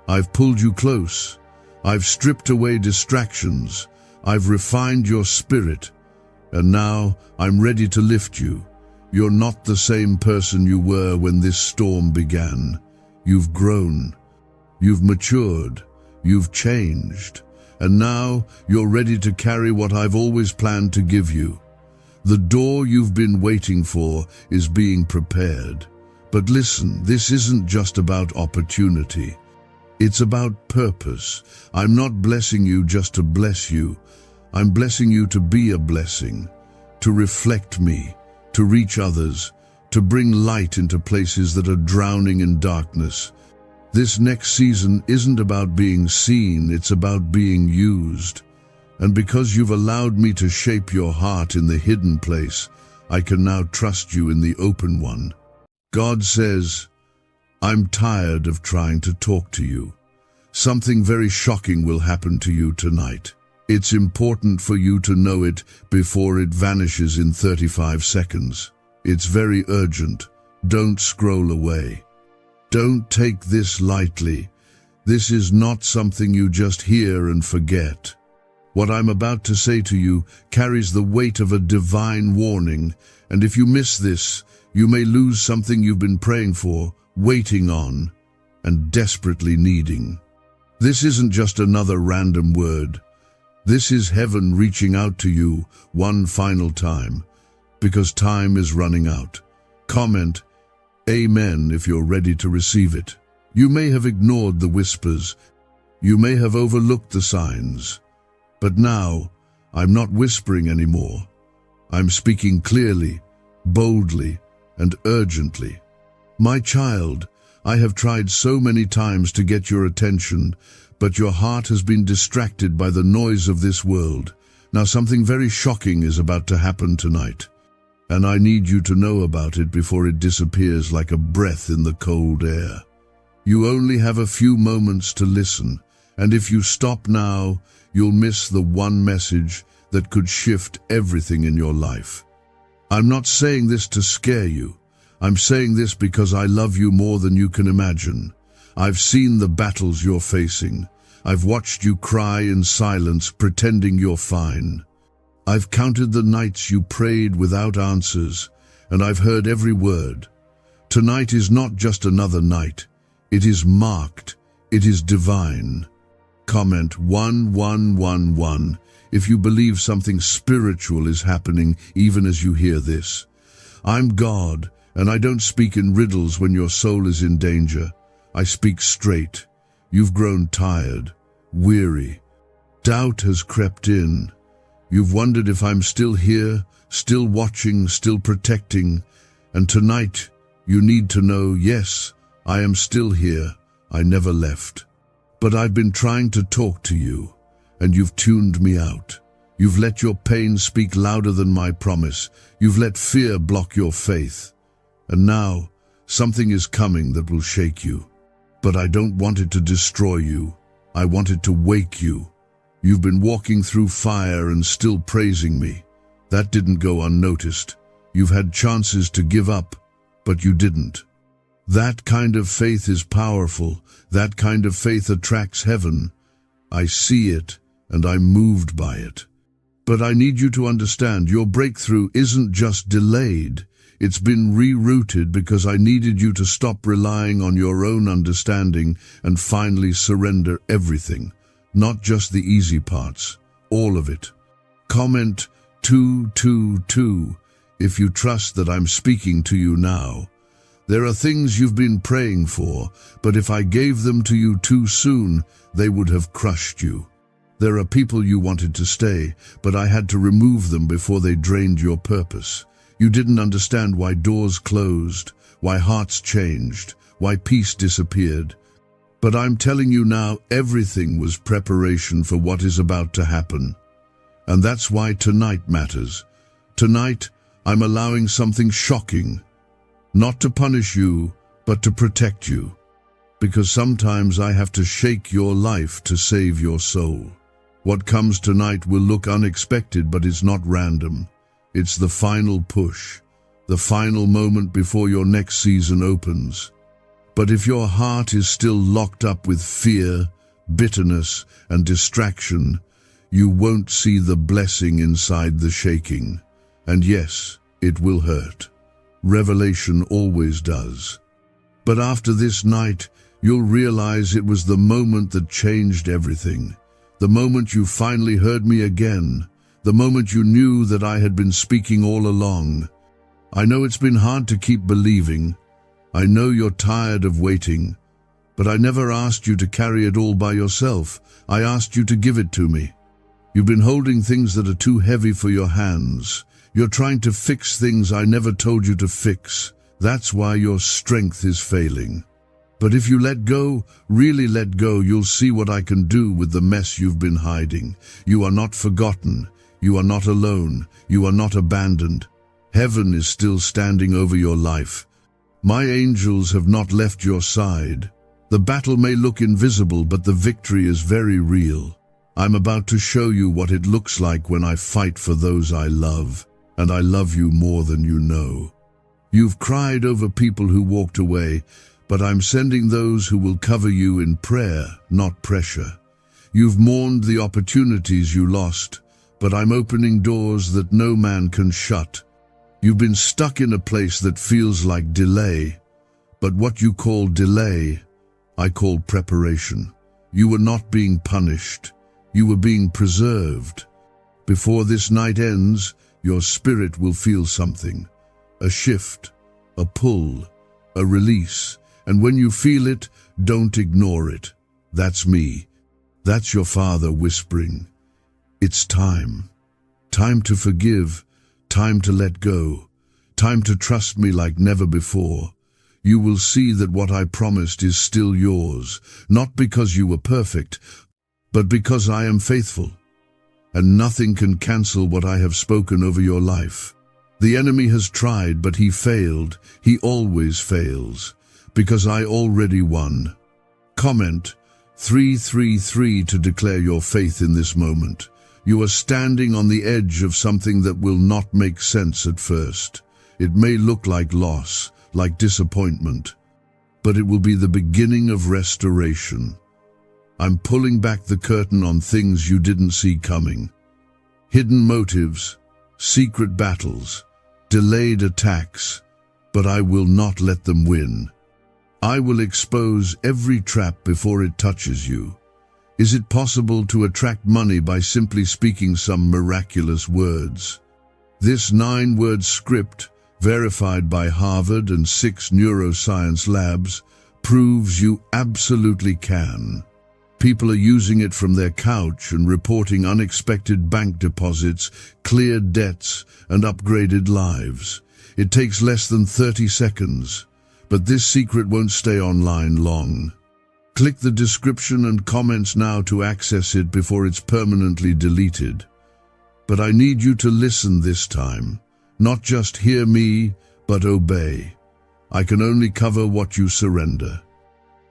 I've pulled you close. I've stripped away distractions. I've refined your spirit. And now I'm ready to lift you. You're not the same person you were when this storm began. You've grown. You've matured. You've changed. And now you're ready to carry what I've always planned to give you. The door you've been waiting for is being prepared. But listen, this isn't just about opportunity. It's about purpose. I'm not blessing you just to bless you. I'm blessing you to be a blessing, to reflect me, to reach others, to bring light into places that are drowning in darkness. This next season isn't about being seen, it's about being used. And because you've allowed me to shape your heart in the hidden place, I can now trust you in the open one. God says, I'm tired of trying to talk to you. Something very shocking will happen to you tonight. It's important for you to know it before it vanishes in 35 seconds. It's very urgent. Don't scroll away. Don't take this lightly. This is not something you just hear and forget. What I'm about to say to you carries the weight of a divine warning, and if you miss this, you may lose something you've been praying for, waiting on, and desperately needing. This isn't just another random word. This is heaven reaching out to you one final time, because time is running out. Comment, Amen, if you're ready to receive it. You may have ignored the whispers. You may have overlooked the signs. But now, I'm not whispering anymore. I'm speaking clearly, boldly, and urgently. My child, I have tried so many times to get your attention, but your heart has been distracted by the noise of this world. Now something very shocking is about to happen tonight, and I need you to know about it before it disappears like a breath in the cold air. You only have a few moments to listen, and if you stop now, you'll miss the one message that could shift everything in your life. I'm not saying this to scare you. I'm saying this because I love you more than you can imagine. I've seen the battles you're facing. I've watched you cry in silence, pretending you're fine. I've counted the nights you prayed without answers, and I've heard every word. Tonight is not just another night. It is marked. It is divine. Comment 1111 if you believe something spiritual is happening even as you hear this. I'm God, and I don't speak in riddles when your soul is in danger. I speak straight. You've grown tired, weary. Doubt has crept in. You've wondered if I'm still here, still watching, still protecting. And tonight, you need to know, yes, I am still here. I never left. But I've been trying to talk to you, and you've tuned me out. You've let your pain speak louder than my promise. You've let fear block your faith. And now, something is coming that will shake you. But I don't want it to destroy you. I want it to wake you. You've been walking through fire and still praising me. That didn't go unnoticed. You've had chances to give up, but you didn't. That kind of faith is powerful. That kind of faith attracts heaven. I see it, and I'm moved by it. But I need you to understand, your breakthrough isn't just delayed. It's been rerouted because I needed you to stop relying on your own understanding and finally surrender everything, not just the easy parts, all of it. Comment 222 if you trust that I'm speaking to you now. There are things you've been praying for, but if I gave them to you too soon, they would have crushed you. There are people you wanted to stay, but I had to remove them before they drained your purpose. You didn't understand why doors closed, why hearts changed, why peace disappeared. But I'm telling you now, everything was preparation for what is about to happen. And that's why tonight matters. Tonight, I'm allowing something shocking. Not to punish you, but to protect you. Because sometimes I have to shake your life to save your soul. What comes tonight will look unexpected, but it's not random. It's the final push, the final moment before your next season opens. But if your heart is still locked up with fear, bitterness, and distraction, you won't see the blessing inside the shaking. And yes, it will hurt. Revelation always does. But after this night, you'll realize it was the moment that changed everything. The moment you finally heard me again. The moment you knew that I had been speaking all along. I know it's been hard to keep believing. I know you're tired of waiting. But I never asked you to carry it all by yourself. I asked you to give it to me. You've been holding things that are too heavy for your hands. You're trying to fix things I never told you to fix. That's why your strength is failing. But if you let go, really let go, you'll see what I can do with the mess you've been hiding. You are not forgotten. You are not alone. You are not abandoned. Heaven is still standing over your life. My angels have not left your side. The battle may look invisible, but the victory is very real. I'm about to show you what it looks like when I fight for those I love, and I love you more than you know. You've cried over people who walked away, but I'm sending those who will cover you in prayer, not pressure. You've mourned the opportunities you lost, but I'm opening doors that no man can shut. You've been stuck in a place that feels like delay, but what you call delay, I call preparation. You were not being punished. You were being preserved. Before this night ends, your spirit will feel something. A shift, a pull, a release. And when you feel it, don't ignore it. That's me. That's your Father whispering. It's time. Time to forgive. Time to let go. Time to trust me like never before. You will see that what I promised is still yours, not because you were perfect, but because I am faithful. And nothing can cancel what I have spoken over your life. The enemy has tried, but he failed. He always fails. Because I already won. Comment 333 to declare your faith in this moment. You are standing on the edge of something that will not make sense at first. It may look like loss, like disappointment, but it will be the beginning of restoration. I'm pulling back the curtain on things you didn't see coming. Hidden motives, secret battles, delayed attacks, but I will not let them win. I will expose every trap before it touches you. Is it possible to attract money by simply speaking some miraculous words? This 9-word script, verified by Harvard and 6 neuroscience labs, proves you absolutely can. People are using it from their couch and reporting unexpected bank deposits, cleared debts, and upgraded lives. It takes less than 30 seconds. But this secret won't stay online long. Click the description and comments now to access it before it's permanently deleted. But I need you to listen this time. Not just hear me, but obey. I can only cover what you surrender.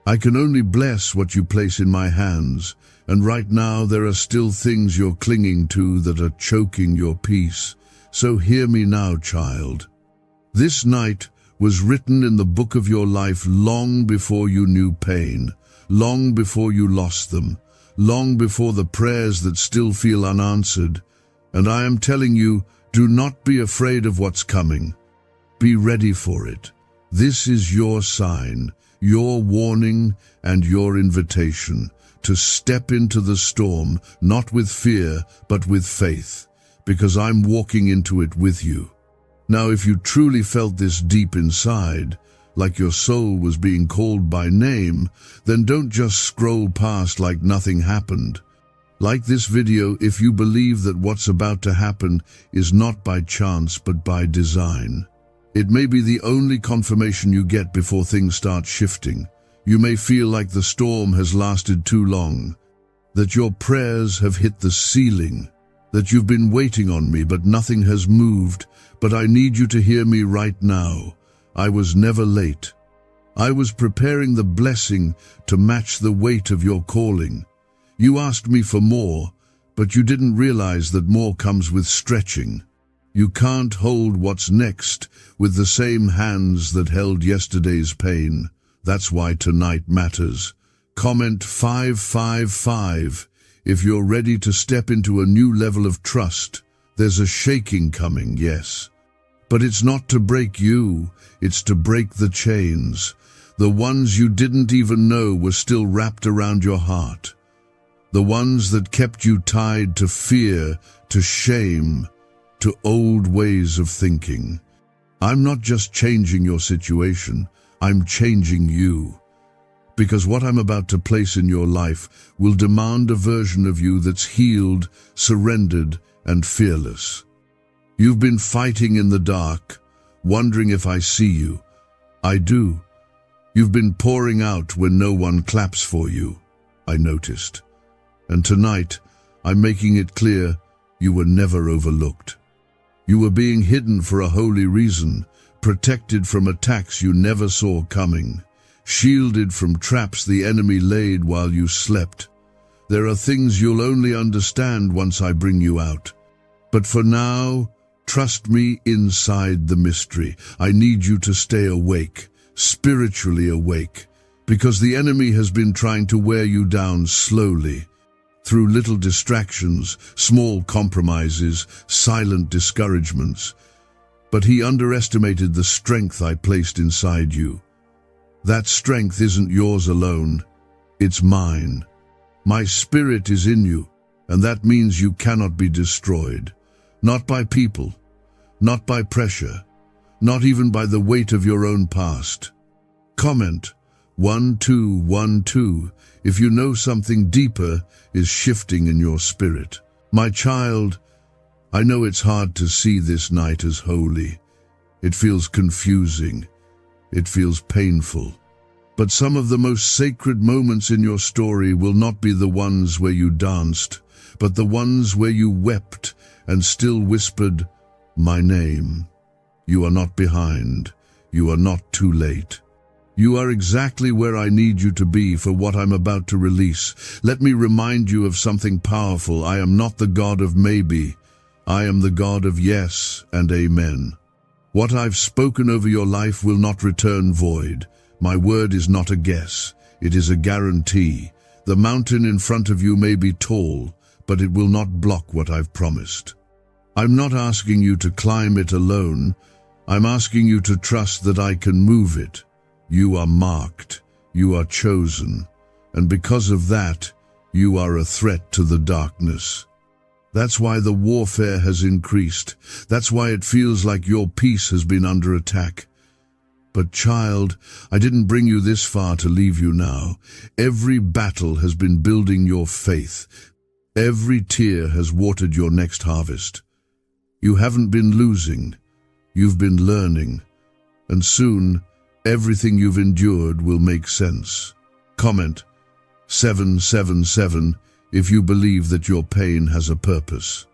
I can only bless what you place in my hands, and right now there are still things you're clinging to that are choking your peace. So hear me now, child. This night was written in the book of your life long before you knew pain, long before you lost them, long before the prayers that still feel unanswered. And I am telling you, do not be afraid of what's coming. Be ready for it. This is your sign, your warning, and your invitation to step into the storm, not with fear, but with faith, because I'm walking into it with you. Now, if you truly felt this deep inside, like your soul was being called by name, then don't just scroll past like nothing happened. Like this video if you believe that what's about to happen is not by chance but by design. It may be the only confirmation you get before things start shifting. You may feel like the storm has lasted too long, that your prayers have hit the ceiling, that you've been waiting on me, but nothing has moved. But I need you to hear me right now. I was never late. I was preparing the blessing to match the weight of your calling. You asked me for more, but you didn't realize that more comes with stretching. You can't hold what's next with the same hands that held yesterday's pain. That's why tonight matters. Comment 555 if you're ready to step into a new level of trust. There's a shaking coming, yes. But it's not to break you, it's to break the chains. The ones you didn't even know were still wrapped around your heart. The ones that kept you tied to fear, to shame, to old ways of thinking. I'm not just changing your situation, I'm changing you. Because what I'm about to place in your life will demand a version of you that's healed, surrendered, and fearless. You've been fighting in the dark, wondering if I see you. I do. You've been pouring out when no one claps for you. I noticed. And tonight, I'm making it clear you were never overlooked. You were being hidden for a holy reason, protected from attacks you never saw coming, shielded from traps the enemy laid while you slept. There are things you'll only understand once I bring you out. But for now, trust me inside the mystery. I need you to stay awake, spiritually awake, because the enemy has been trying to wear you down slowly, through little distractions, small compromises, silent discouragements. But he underestimated the strength I placed inside you. That strength isn't yours alone, it's mine. My spirit is in you, and that means you cannot be destroyed. Not by people, not by pressure, not even by the weight of your own past. Comment 1212 if you know something deeper is shifting in your spirit. My child, I know it's hard to see this night as holy. It feels confusing. It feels painful. But some of the most sacred moments in your story will not be the ones where you danced, but the ones where you wept and still whispered, my name. You are not behind. You are not too late. You are exactly where I need you to be for what I'm about to release. Let me remind you of something powerful. I am not the God of maybe. I am the God of yes and amen. What I've spoken over your life will not return void. My word is not a guess. It is a guarantee. The mountain in front of you may be tall, but it will not block what I've promised. I'm not asking you to climb it alone. I'm asking you to trust that I can move it. You are marked. You are chosen. And because of that, you are a threat to the darkness. That's why the warfare has increased. That's why it feels like your peace has been under attack. But child, I didn't bring you this far to leave you now. Every battle has been building your faith. Every tear has watered your next harvest. You haven't been losing. You've been learning. And soon, everything you've endured will make sense. Comment 777 if you believe that your pain has a purpose.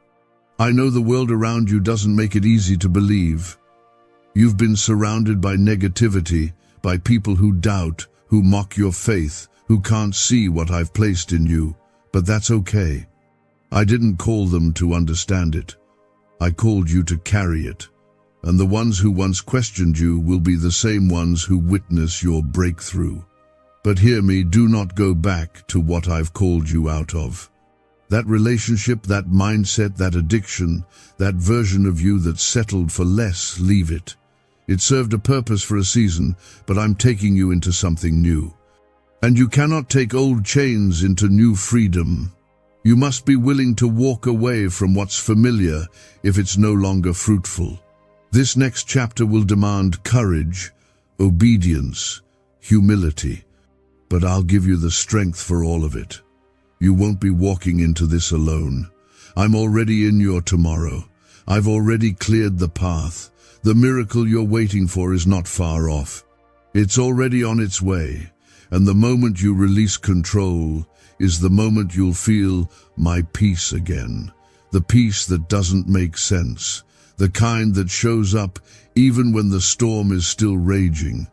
I know the world around you doesn't make it easy to believe. You've been surrounded by negativity, by people who doubt, who mock your faith, who can't see what I've placed in you. But that's okay. I didn't call them to understand it. I called you to carry it. And the ones who once questioned you will be the same ones who witness your breakthrough. But hear me, do not go back to what I've called you out of. That relationship, that mindset, that addiction, that version of you that settled for less, leave it. It served a purpose for a season, but I'm taking you into something new. And you cannot take old chains into new freedom. You must be willing to walk away from what's familiar if it's no longer fruitful. This next chapter will demand courage, obedience, humility, but I'll give you the strength for all of it. You won't be walking into this alone. I'm already in your tomorrow. I've already cleared the path. The miracle you're waiting for is not far off. It's already on its way, and the moment you release control is the moment you'll feel my peace again. the peace that doesn't make sense, the kind that shows up even when the storm is still raging,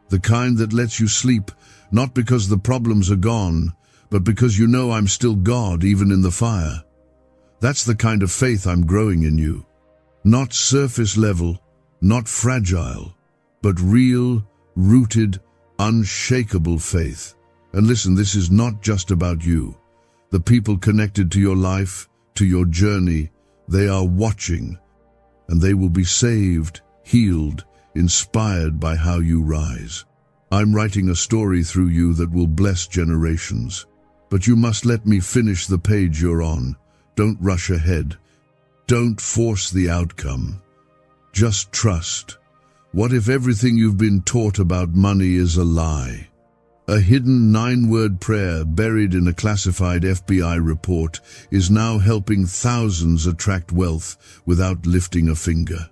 the kind that lets you sleep not because the problems are gone, but because you know I'm still God even in the fire. That's the kind of faith I'm growing in you. Not surface level, not fragile, but real, rooted, unshakable faith. And listen, this is not just about you. The people connected to your life, to your journey, they are watching, and they will be saved, healed, inspired by how you rise. I'm writing a story through you that will bless generations. But you must let me finish the page you're on. Don't rush ahead. Don't force the outcome. Just trust. What if everything you've been taught about money is a lie? A hidden 9-word prayer buried in a classified FBI report is now helping thousands attract wealth without lifting a finger.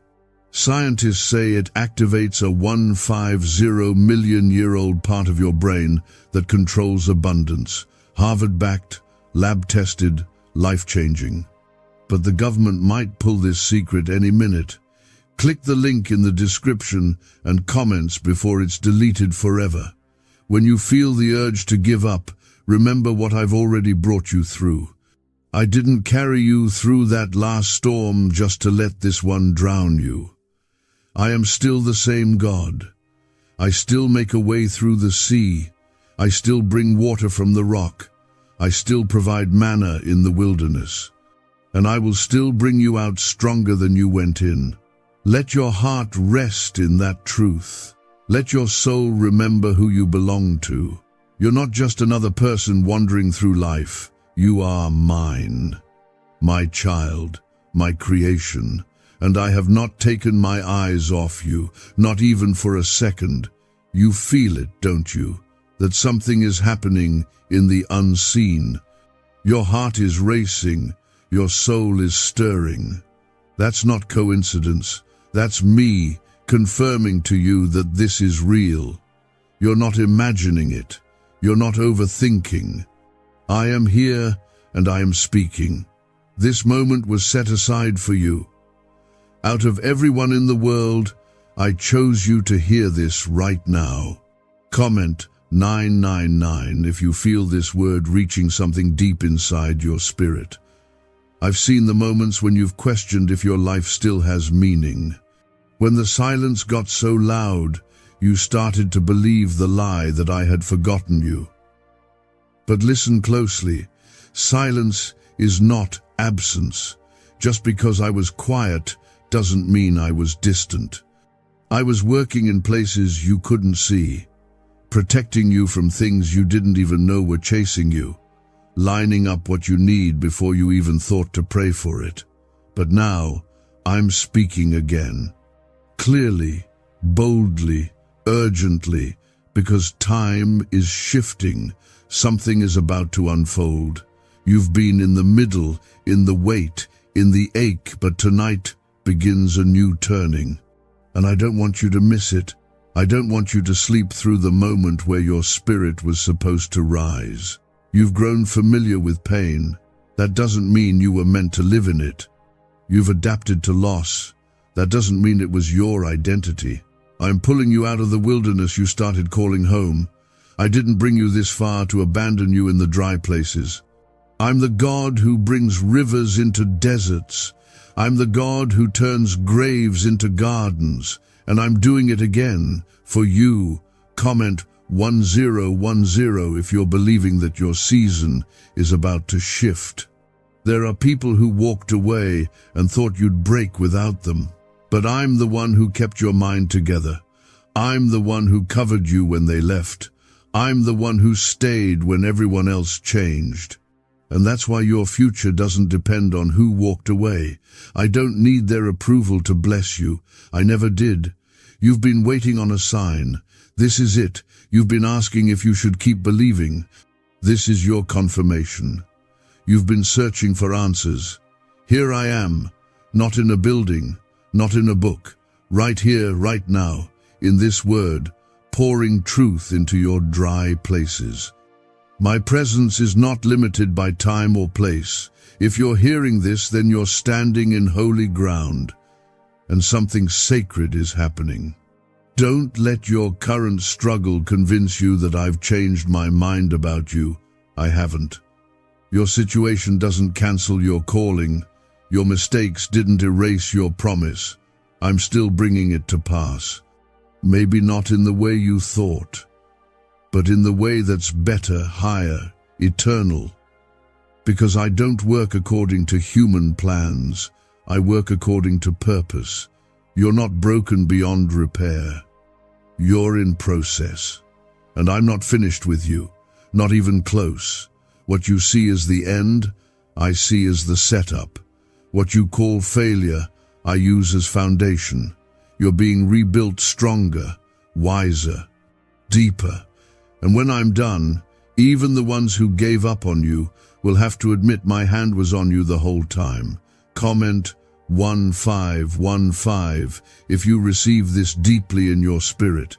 Scientists say it activates a 150 million-year-old part of your brain that controls abundance. Harvard-backed, lab-tested, life-changing. But the government might pull this secret any minute. Click the link in the description and comments before it's deleted forever. When you feel the urge to give up, remember what I've already brought you through. I didn't carry you through that last storm just to let this one drown you. I am still the same God. I still make a way through the sea. I still bring water from the rock. I still provide manna in the wilderness. And I will still bring you out stronger than you went in. Let your heart rest in that truth. Let your soul remember who you belong to. You're not just another person wandering through life. You are mine, my child, my creation. And I have not taken my eyes off you, not even for a second. You feel it, don't you? That something is happening in the unseen. Your heart is racing. Your soul is stirring. That's not coincidence. That's me confirming to you that this is real. You're not imagining it. You're not overthinking. I am here and I am speaking. This moment was set aside for you. Out of everyone in the world, I chose you to hear this right now. Comment 999 if you feel this word reaching something deep inside your spirit. I've seen the moments when you've questioned if your life still has meaning. When the silence got so loud, you started to believe the lie that I had forgotten you. But listen closely. Silence is not absence. Just because I was quiet doesn't mean I was distant. I was working in places you couldn't see, protecting you from things you didn't even know were chasing you, lining up what you need before you even thought to pray for it. But now, I'm speaking again. Clearly, boldly, urgently, because time is shifting. Something is about to unfold. You've been in the middle, in the wait, in the ache, but tonight begins a new turning. And I don't want you to miss it. I don't want you to sleep through the moment where your spirit was supposed to rise. You've grown familiar with pain. That doesn't mean you were meant to live in it. You've adapted to loss. That doesn't mean it was your identity. I'm pulling you out of the wilderness you started calling home. I didn't bring you this far to abandon you in the dry places. I'm the God who brings rivers into deserts. I'm the God who turns graves into gardens. And I'm doing it again for you. Comment 1010 if you're believing that your season is about to shift. There are people who walked away and thought you'd break without them. But I'm the one who kept your mind together. I'm the one who covered you when they left. I'm the one who stayed when everyone else changed. And that's why your future doesn't depend on who walked away. I don't need their approval to bless you. I never did. You've been waiting on a sign. This is it. You've been asking if you should keep believing. This is your confirmation. You've been searching for answers. Here I am, not in a building, not in a book, right here, right now, in this word, pouring truth into your dry places. My presence is not limited by time or place. If you're hearing this, then you're standing in holy ground, and something sacred is happening. Don't let your current struggle convince you that I've changed my mind about you. I haven't. Your situation doesn't cancel your calling. Your mistakes didn't erase your promise. I'm still bringing it to pass. Maybe not in the way you thought, but in the way that's better, higher, eternal. Because I don't work according to human plans. I work according to purpose. You're not broken beyond repair. You're in process. And I'm not finished with you, not even close. What you see as the end, I see as the setup. What you call failure, I use as foundation. You're being rebuilt stronger, wiser, deeper. And when I'm done, even the ones who gave up on you will have to admit my hand was on you the whole time. Comment 1515 if you receive this deeply in your spirit.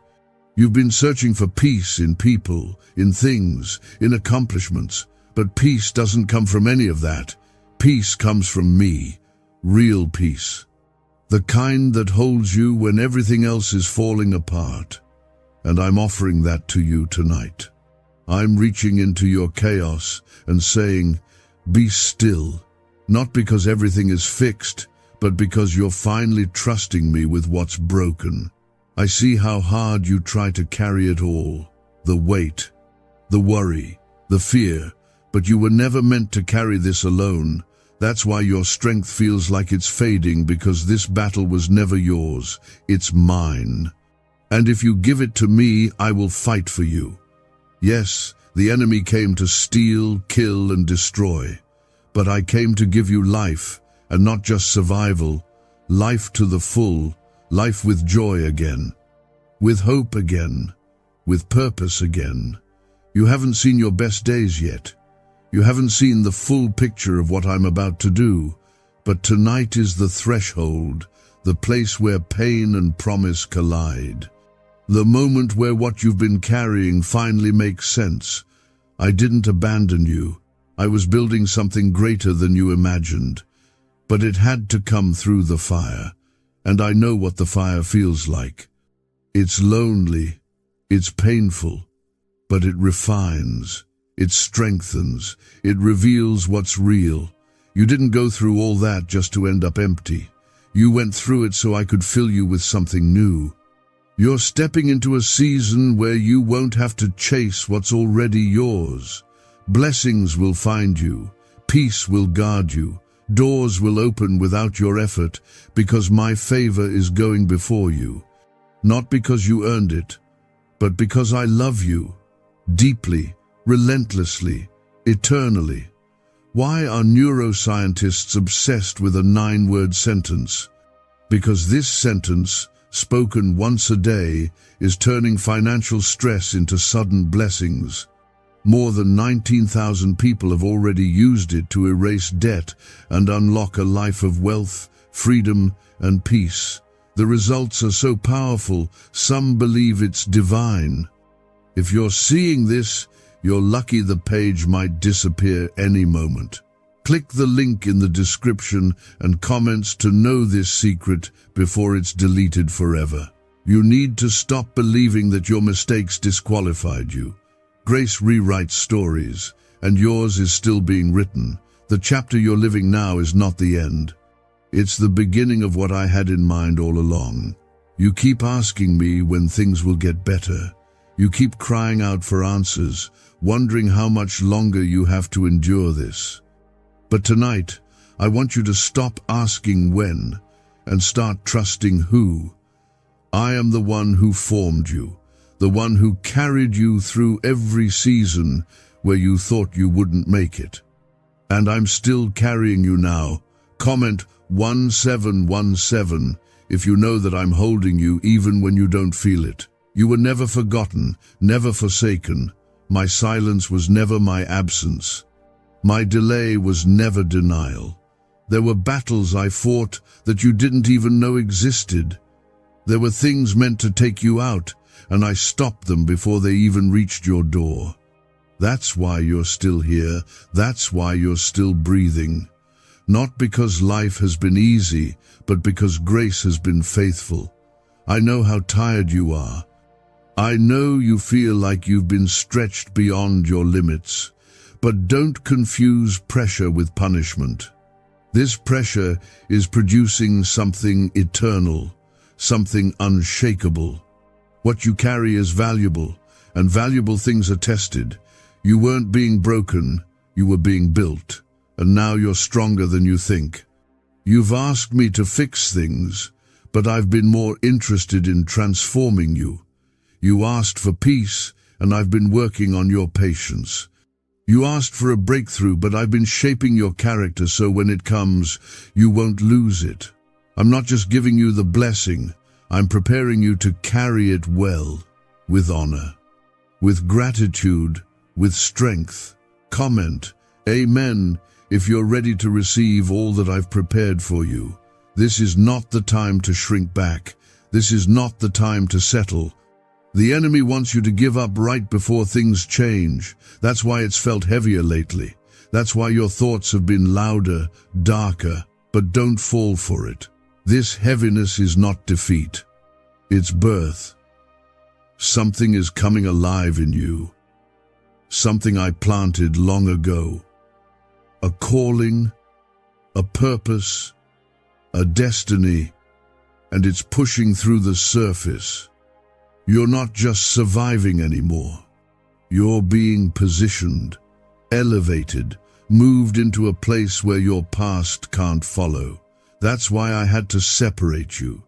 You've been searching for peace in people, in things, in accomplishments, but peace doesn't come from any of that. Peace comes from me, real peace. The kind that holds you when everything else is falling apart. And I'm offering that to you tonight. I'm reaching into your chaos and saying, be still, not because everything is fixed, but because you're finally trusting me with what's broken. I see how hard you try to carry it all, the weight, the worry, the fear, but you were never meant to carry this alone. That's why your strength feels like it's fading, because this battle was never yours, it's mine. And if you give it to me, I will fight for you. Yes, the enemy came to steal, kill, and destroy. But I came to give you life, and not just survival, life to the full, life with joy again, with hope again, with purpose again. You haven't seen your best days yet. You haven't seen the full picture of what I'm about to do, but tonight is the threshold, the place where pain and promise collide. The moment where what you've been carrying finally makes sense. I didn't abandon you. I was building something greater than you imagined. But it had to come through the fire, and I know what the fire feels like. It's lonely, it's painful, but it refines, it strengthens, it reveals what's real. You didn't go through all that just to end up empty. You went through it so I could fill you with something new. You're stepping into a season where you won't have to chase what's already yours. Blessings will find you, peace will guard you, doors will open without your effort, because my favor is going before you. Not because you earned it, but because I love you, deeply, relentlessly, eternally. Why are neuroscientists obsessed with a 9-word sentence? Because this sentence, spoken once a day, is turning financial stress into sudden blessings. More than 19,000 people have already used it to erase debt and unlock a life of wealth, freedom, and peace. The results are so powerful, some believe it's divine. If you're seeing this, you're lucky. The page might disappear any moment. Click the link in the description and comments to know this secret before it's deleted forever. You need to stop believing that your mistakes disqualified you. Grace rewrites stories, and yours is still being written. The chapter you're living now is not the end. It's the beginning of what I had in mind all along. You keep asking me when things will get better. You keep crying out for answers, wondering how much longer you have to endure this. But tonight, I want you to stop asking when and start trusting who. I am the one who formed you, the one who carried you through every season where you thought you wouldn't make it. And I'm still carrying you now. Comment 1717 if you know that I'm holding you even when you don't feel it. You were never forgotten, never forsaken. My silence was never my absence. My delay was never denial. There were battles I fought that you didn't even know existed. There were things meant to take you out, and I stopped them before they even reached your door. That's why you're still here. That's why you're still breathing. Not because life has been easy, but because grace has been faithful. I know how tired you are. I know you feel like you've been stretched beyond your limits. But don't confuse pressure with punishment. This pressure is producing something eternal, something unshakable. What you carry is valuable, and valuable things are tested. You weren't being broken, you were being built, and now you're stronger than you think. You've asked me to fix things, but I've been more interested in transforming you. You asked for peace, and I've been working on your patience. You asked for a breakthrough, but I've been shaping your character so when it comes, you won't lose it. I'm not just giving you the blessing, I'm preparing you to carry it well, with honor, with gratitude, with strength. Comment, Amen, if you're ready to receive all that I've prepared for you. This is not the time to shrink back. This is not the time to settle. The enemy wants you to give up right before things change. That's why it's felt heavier lately. That's why your thoughts have been louder, darker, but don't fall for it. This heaviness is not defeat. It's birth. Something is coming alive in you. Something I planted long ago. A calling, a purpose, a destiny, and it's pushing through the surface. You're not just surviving anymore. You're being positioned, elevated, moved into a place where your past can't follow. That's why I had to separate you.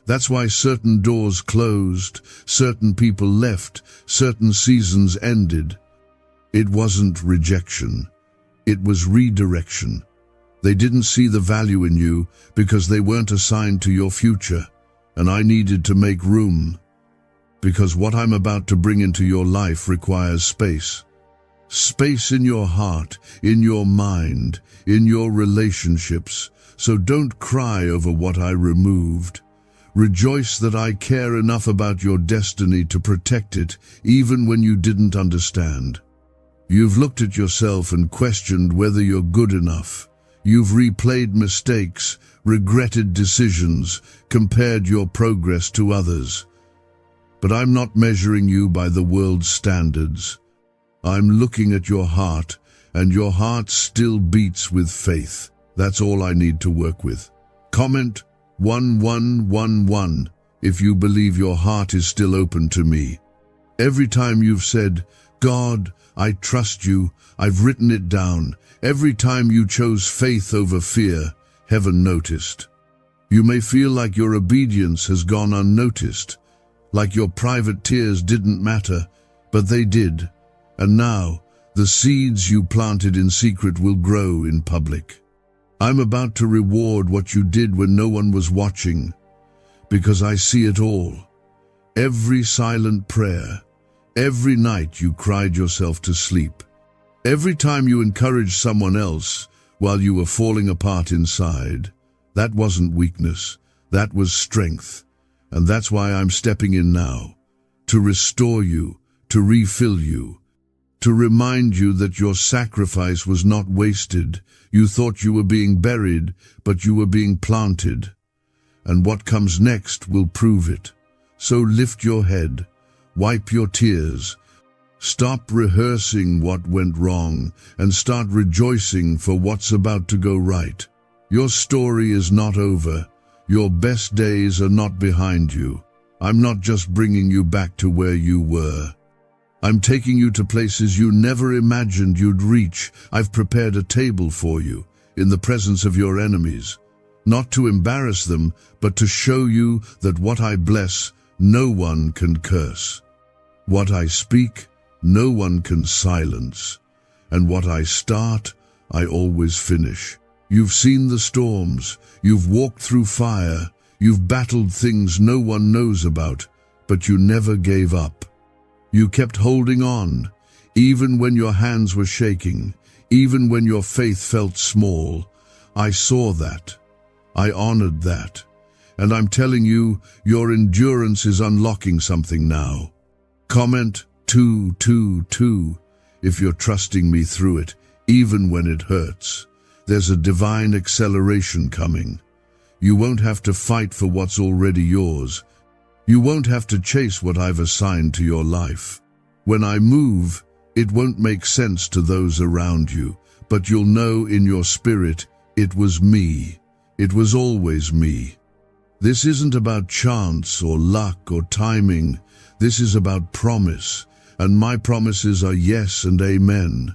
That's why certain doors closed, certain people left, certain seasons ended. It wasn't rejection. It was redirection. They didn't see the value in you because they weren't assigned to your future, and I needed to make room. Because what I'm about to bring into your life requires space. Space in your heart, in your mind, in your relationships. So don't cry over what I removed. Rejoice that I care enough about your destiny to protect it, even when you didn't understand. You've looked at yourself and questioned whether you're good enough. You've replayed mistakes, regretted decisions, compared your progress to others. But I'm not measuring you by the world's standards. I'm looking at your heart, and your heart still beats with faith. That's all I need to work with. Comment 1111 if you believe your heart is still open to me. Every time you've said, God, I trust you, I've written it down. Every time you chose faith over fear, heaven noticed. You may feel like your obedience has gone unnoticed, like your private tears didn't matter, but they did. And now, the seeds you planted in secret will grow in public. I'm about to reward what you did when no one was watching, because I see it all. Every silent prayer, every night you cried yourself to sleep, every time you encouraged someone else while you were falling apart inside. That wasn't weakness, that was strength. And that's why I'm stepping in now, to restore you, to refill you, to remind you that your sacrifice was not wasted. You thought you were being buried, but you were being planted. And what comes next will prove it. So lift your head, wipe your tears, stop rehearsing what went wrong, and start rejoicing for what's about to go right. Your story is not over. Your best days are not behind you. I'm not just bringing you back to where you were. I'm taking you to places you never imagined you'd reach. I've prepared a table for you, in the presence of your enemies. Not to embarrass them, but to show you that what I bless, no one can curse. What I speak, no one can silence. And what I start, I always finish. You've seen the storms, you've walked through fire, you've battled things no one knows about, but you never gave up. You kept holding on, even when your hands were shaking, even when your faith felt small. I saw that. I honored that. And I'm telling you, your endurance is unlocking something now. Comment 222 if you're trusting me through it, even when it hurts. There's a divine acceleration coming. You won't have to fight for what's already yours. You won't have to chase what I've assigned to your life. When I move, it won't make sense to those around you, but you'll know in your spirit, it was me. It was always me. This isn't about chance or luck or timing. This is about promise, and my promises are yes and amen.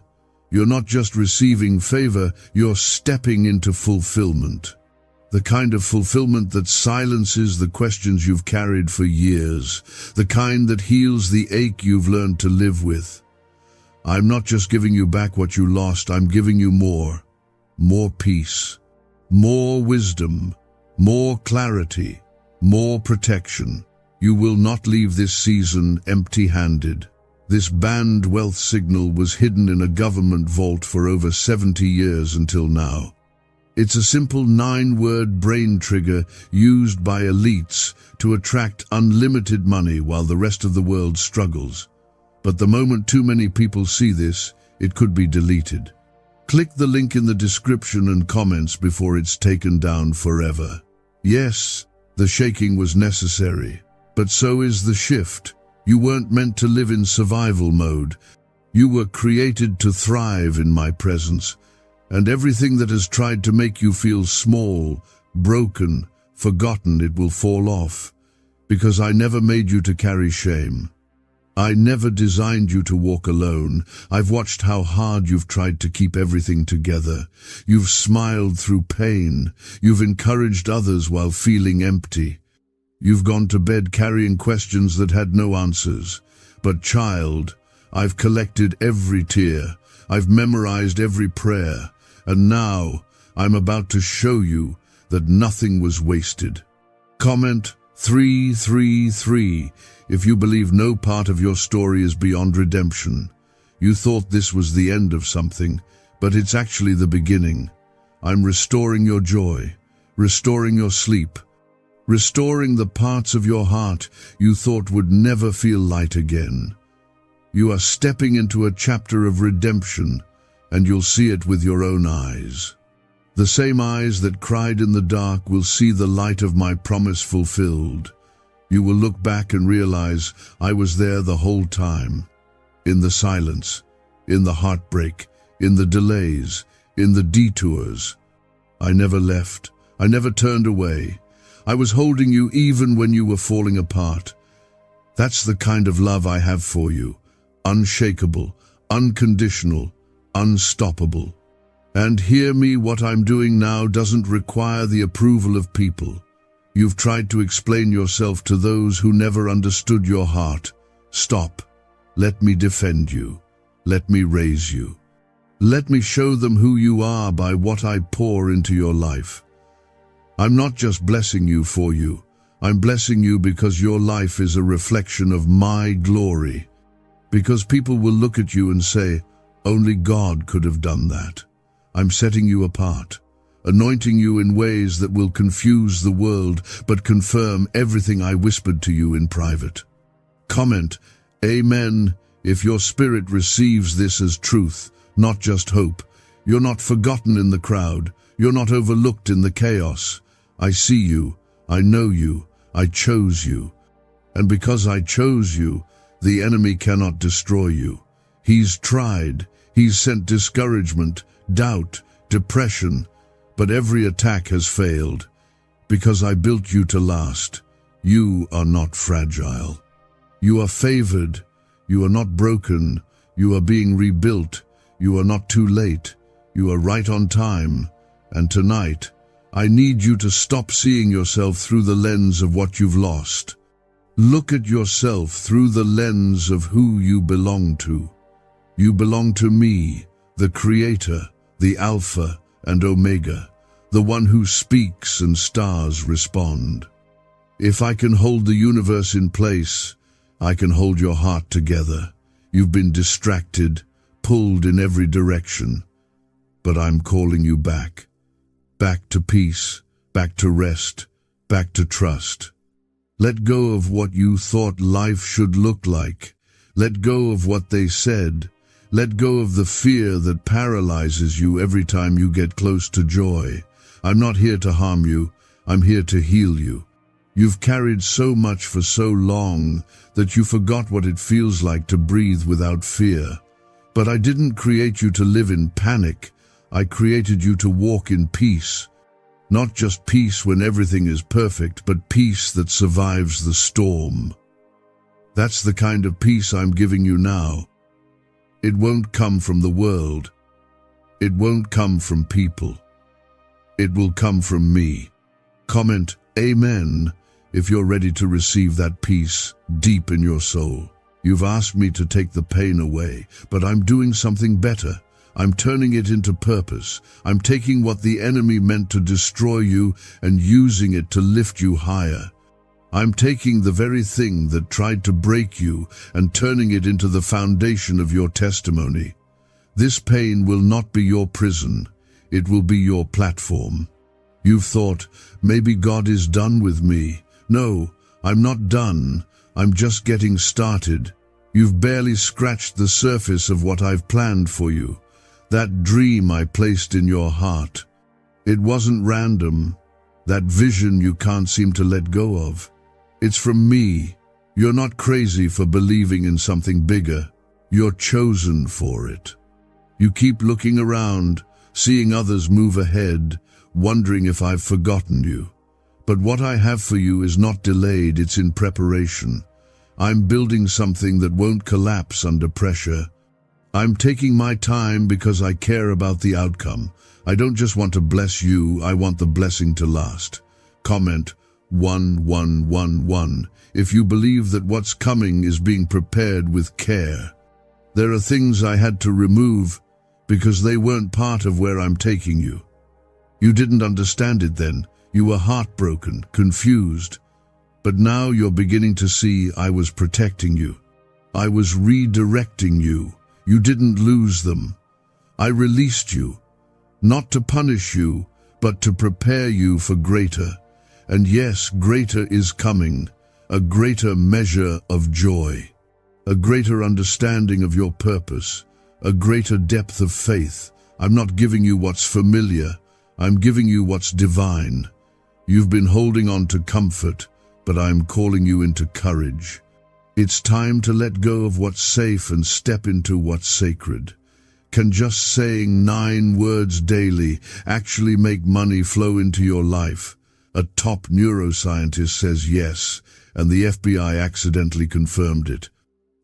You're not just receiving favor, you're stepping into fulfillment. The kind of fulfillment that silences the questions you've carried for years, the kind that heals the ache you've learned to live with. I'm not just giving you back what you lost, I'm giving you more. More peace, more wisdom, more clarity, more protection. You will not leave this season empty-handed. This banned wealth signal was hidden in a government vault for over 70 years until now. It's a simple 9-word brain trigger used by elites to attract unlimited money while the rest of the world struggles. But the moment too many people see this, it could be deleted. Click the link in the description and comments before it's taken down forever. Yes, the shaking was necessary, but so is the shift. You weren't meant to live in survival mode. You were created to thrive in my presence. And everything that has tried to make you feel small, broken, forgotten, it will fall off. Because I never made you to carry shame. I never designed you to walk alone. I've watched how hard you've tried to keep everything together. You've smiled through pain. You've encouraged others while feeling empty. You've gone to bed carrying questions that had no answers. But child, I've collected every tear. I've memorized every prayer. And now, I'm about to show you that nothing was wasted. Comment 333 if you believe no part of your story is beyond redemption. You thought this was the end of something, but it's actually the beginning. I'm restoring your joy, restoring your sleep, restoring the parts of your heart you thought would never feel light again. You are stepping into a chapter of redemption, and you'll see it with your own eyes. The same eyes that cried in the dark will see the light of my promise fulfilled. You will look back and realize I was there the whole time. In the silence, in the heartbreak, in the delays, in the detours. I never left. I never turned away. I was holding you even when you were falling apart. That's the kind of love I have for you. Unshakable, unconditional, unstoppable. And hear me, what I'm doing now doesn't require the approval of people. You've tried to explain yourself to those who never understood your heart. Stop. Let me defend you. Let me raise you. Let me show them who you are by what I pour into your life. I'm not just blessing you for you. I'm blessing you because your life is a reflection of my glory. Because people will look at you and say, only God could have done that. I'm setting you apart, anointing you in ways that will confuse the world but confirm everything I whispered to you in private. Comment, Amen, if your spirit receives this as truth, not just hope. You're not forgotten in the crowd. You're not overlooked in the chaos. I see you. I know you. I chose you. And because I chose you, the enemy cannot destroy you. He's tried. He's sent discouragement, doubt, depression, but every attack has failed. Because I built you to last. You are not fragile. You are favored. You are not broken. You are being rebuilt. You are not too late. You are right on time. And tonight, I need you to stop seeing yourself through the lens of what you've lost. Look at yourself through the lens of who you belong to. You belong to me, the Creator, the Alpha and Omega, the one who speaks and stars respond. If I can hold the universe in place, I can hold your heart together. You've been distracted, pulled in every direction. But I'm calling you back. Back to peace, back to rest, back to trust. Let go of what you thought life should look like. Let go of what they said, Let go of the fear that paralyzes you every time you get close to joy. I'm not here to harm you. I'm here to heal you. You've carried so much for so long that you forgot what it feels like to breathe without fear. But I didn't create you to live in panic. I created you to walk in peace. Not just peace when everything is perfect, but peace that survives the storm. That's the kind of peace I'm giving you now. It won't come from the world. It won't come from people. It will come from me. Comment Amen if you're ready to receive that peace deep in your soul. You've asked me to take the pain away, but I'm doing something better. I'm turning it into purpose. I'm taking what the enemy meant to destroy you and using it to lift you higher. I'm taking the very thing that tried to break you and turning it into the foundation of your testimony. This pain will not be your prison. It will be your platform. You've thought, maybe God is done with me. No, I'm not done. I'm just getting started. You've barely scratched the surface of what I've planned for you. That dream I placed in your heart. It wasn't random. That vision you can't seem to let go of. It's from me. You're not crazy for believing in something bigger. You're chosen for it. You keep looking around, seeing others move ahead, wondering if I've forgotten you. But what I have for you is not delayed, it's in preparation. I'm building something that won't collapse under pressure. I'm taking my time because I care about the outcome. I don't just want to bless you, I want the blessing to last. Comment 1111 if you believe that what's coming is being prepared with care. There are things I had to remove because they weren't part of where I'm taking you. You didn't understand it then. You were heartbroken, confused. But now you're beginning to see I was protecting you. I was redirecting you. You didn't lose them. I released you, not to punish you, but to prepare you for greater. And yes, greater is coming, a greater measure of joy, a greater understanding of your purpose, a greater depth of faith. I'm not giving you what's familiar, I'm giving you what's divine. You've been holding on to comfort, but I'm calling you into courage. It's time to let go of what's safe and step into what's sacred. Can just saying 9 words daily actually make money flow into your life? A top neuroscientist says yes, and the FBI accidentally confirmed it.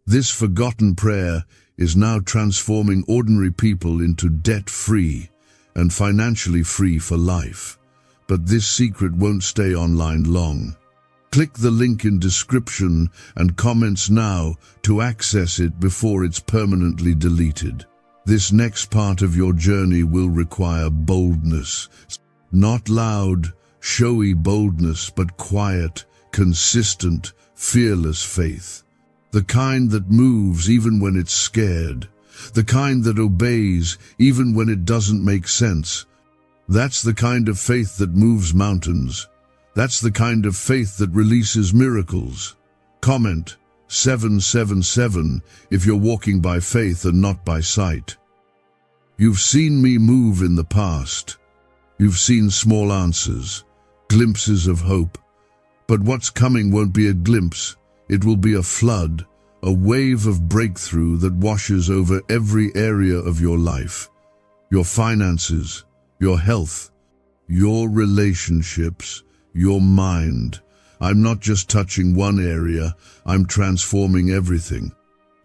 This forgotten prayer is now transforming ordinary people into debt-free and financially free for life. But this secret won't stay online long. Click the link in description and comments now to access it before it's permanently deleted. This next part of your journey will require boldness. Not loud, showy boldness, but quiet, consistent, fearless faith. The kind that moves even when it's scared. The kind that obeys even when it doesn't make sense. That's the kind of faith that moves mountains. That's the kind of faith that releases miracles. Comment 777 if you're walking by faith and not by sight. You've seen me move in the past. You've seen small answers, glimpses of hope. But what's coming won't be a glimpse. It will be a flood, a wave of breakthrough that washes over every area of your life. Your finances, your health, your relationships, your mind. I'm not just touching one area, I'm transforming everything.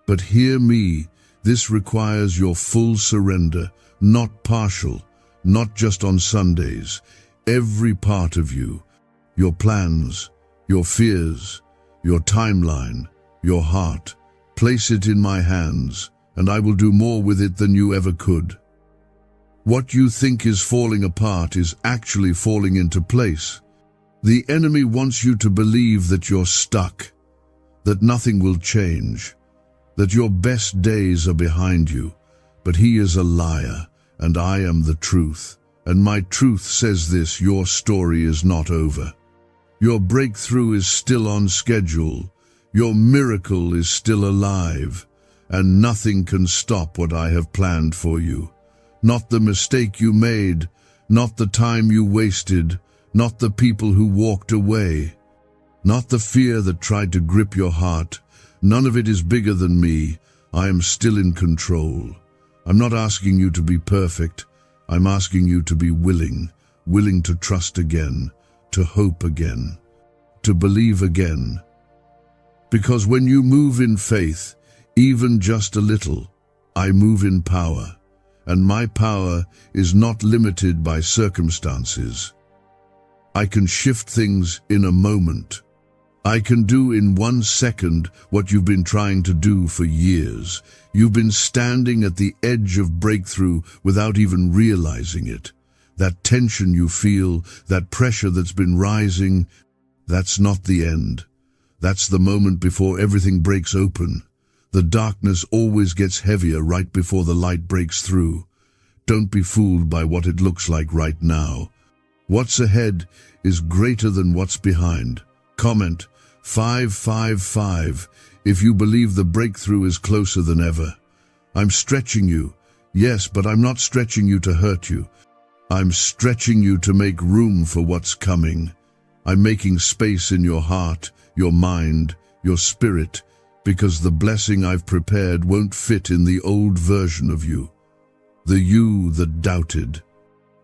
But hear me, this requires your full surrender, not partial, not just on Sundays. Every part of you, your plans, your fears, your timeline, your heart, place it in my hands, and I will do more with it than you ever could. What you think is falling apart is actually falling into place. The enemy wants you to believe that you're stuck, that nothing will change, that your best days are behind you. But he is a liar, and I am the truth. And my truth says this: your story is not over. Your breakthrough is still on schedule. Your miracle is still alive. and nothing can stop what I have planned for you. Not the mistake you made, not the time you wasted, not the people who walked away, not the fear that tried to grip your heart. None of it is bigger than me. I am still in control. I'm not asking you to be perfect. I'm asking you to be willing to trust again, to hope again, to believe again. Because when you move in faith, even just a little, I move in power, and my power is not limited by circumstances. I can shift things in a moment. I can do in 1 second what you've been trying to do for years. You've been standing at the edge of breakthrough without even realizing it. That tension you feel, that pressure that's been rising, that's not the end. That's the moment before everything breaks open. The darkness always gets heavier right before the light breaks through. Don't be fooled by what it looks like right now. What's ahead is greater than what's behind. Comment 555 if you believe the breakthrough is closer than ever. I'm stretching you. Yes, but I'm not stretching you to hurt you. I'm stretching you to make room for what's coming. I'm making space in your heart, your mind, your spirit, because the blessing I've prepared won't fit in the old version of you. The you that doubted,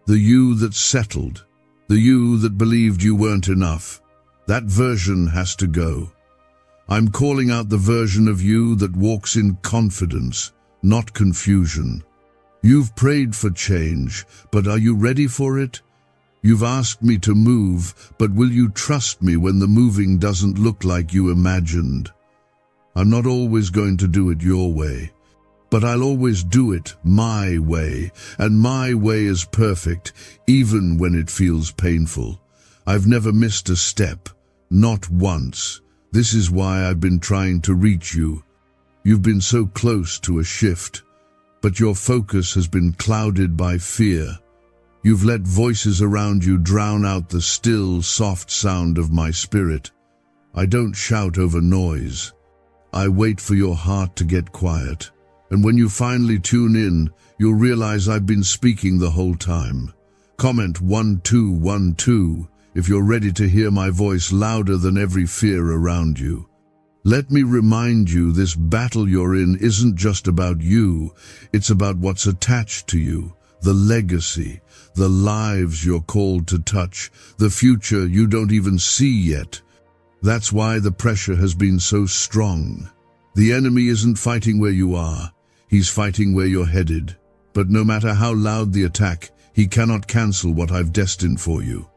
the you that settled, the you that believed you weren't enough. That version has to go. I'm calling out the version of you that walks in confidence, not confusion. You've prayed for change, but are you ready for it? You've asked me to move, but will you trust me when the moving doesn't look like you imagined? I'm not always going to do it your way, but I'll always do it my way, and my way is perfect, even when it feels painful. I've never missed a step, not once. This is why I've been trying to reach you. You've been so close to a shift, but your focus has been clouded by fear. You've let voices around you drown out the still, soft sound of my spirit. I don't shout over noise. I wait for your heart to get quiet. And when you finally tune in, you'll realize I've been speaking the whole time. Comment 1212 if you're ready to hear my voice louder than every fear around you. Let me remind you, this battle you're in isn't just about you. It's about what's attached to you, the legacy, the lives you're called to touch, the future you don't even see yet. That's why the pressure has been so strong. The enemy isn't fighting where you are. He's fighting where you're headed. But no matter how loud the attack, he cannot cancel what I've destined for you.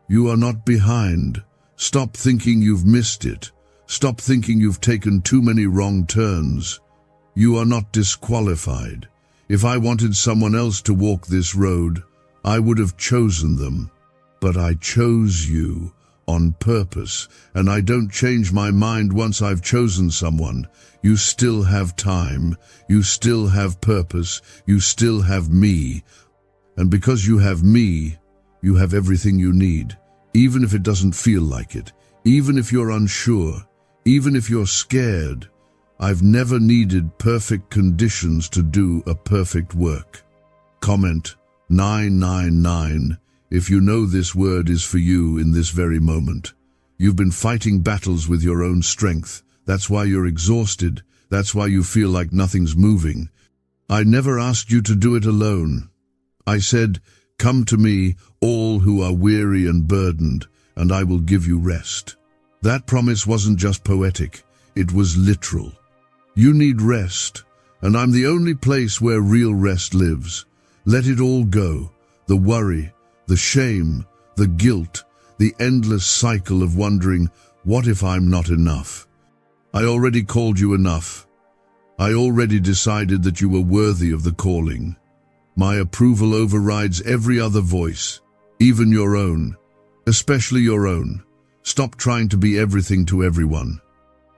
You are not behind. Stop thinking you've missed it. Stop thinking you've taken too many wrong turns. You are not disqualified. If I wanted someone else to walk this road, I would have chosen them. But I chose you on purpose, and I don't change my mind once I've chosen someone. You still have time. You still have purpose. You still have me. And because you have me, you have everything you need, even if it doesn't feel like it, even if you're unsure, even if you're scared. I've never needed perfect conditions to do a perfect work. Comment 999 if you know this word is for you in this very moment. You've been fighting battles with your own strength. That's why you're exhausted. That's why you feel like nothing's moving. I never asked you to do it alone. I said, "Come to me, all who are weary and burdened, and I will give you rest." That promise wasn't just poetic, it was literal. You need rest, and I'm the only place where real rest lives. Let it all go, the worry, the shame, the guilt, the endless cycle of wondering, what if I'm not enough? I already called you enough. I already decided that you were worthy of the calling. My approval overrides every other voice, even your own, especially your own. Stop trying to be everything to everyone.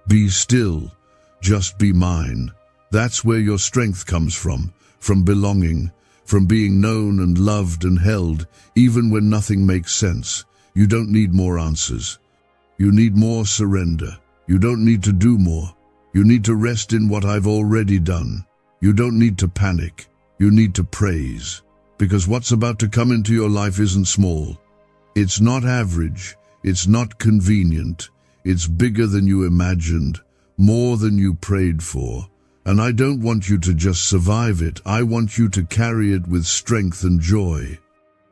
Be still, just be mine. That's where your strength comes from belonging, from being known and loved and held, even when nothing makes sense. You don't need more answers. You need more surrender. You don't need to do more. You need to rest in what I've already done. You don't need to panic. You need to praise. Because what's about to come into your life isn't small. It's not average. It's not convenient. It's bigger than you imagined, more than you prayed for. And I don't want you to just survive it. I want you to carry it with strength and joy.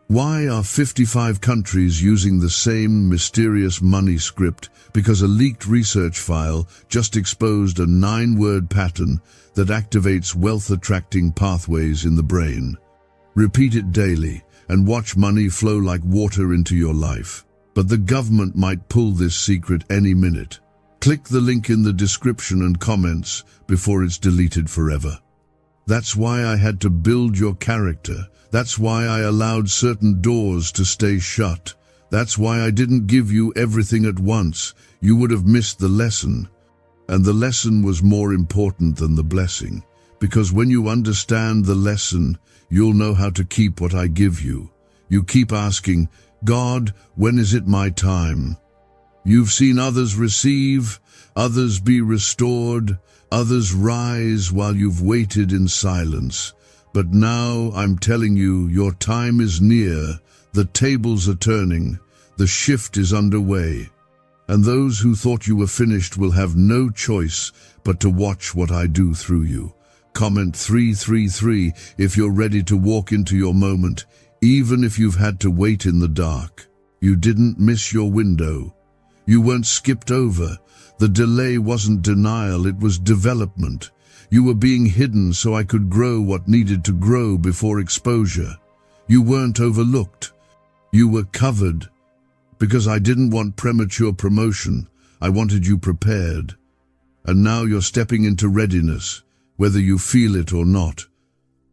Why are 55 countries using the same mysterious money script? Because a leaked research file just exposed a 9-word pattern that activates wealth-attracting pathways in the brain. Repeat it daily and watch money flow like water into your life. But the government might pull this secret any minute. Click the link in the description and comments before it's deleted forever. That's why I had to build your character. That's why I allowed certain doors to stay shut. That's why I didn't give you everything at once. You would have missed the lesson. And the lesson was more important than the blessing. Because when you understand the lesson, you'll know how to keep what I give you. You keep asking, God, when is it my time? You've seen others receive, others be restored, others rise while you've waited in silence. But now I'm telling you, your time is near, the tables are turning, the shift is underway. And those who thought you were finished will have no choice but to watch what I do through you. Comment 333 if you're ready to walk into your moment, even if you've had to wait in the dark. You didn't miss your window. You weren't skipped over. The delay wasn't denial, it was development. You were being hidden so I could grow what needed to grow before exposure. You weren't overlooked. You were covered. Because I didn't want premature promotion, I wanted you prepared. And now you're stepping into readiness, whether you feel it or not.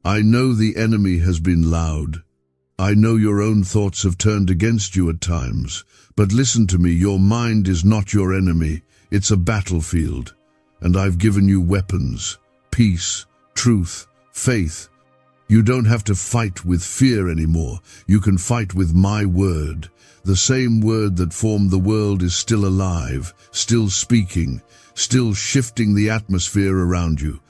I know the enemy has been loud. I know your own thoughts have turned against you at times. But listen to me, your mind is not your enemy. It's a battlefield. And I've given you weapons. Peace, truth, faith. You don't have to fight with fear anymore. You can fight with my word. The same word that formed the world is still alive, still speaking, still shifting the atmosphere around you.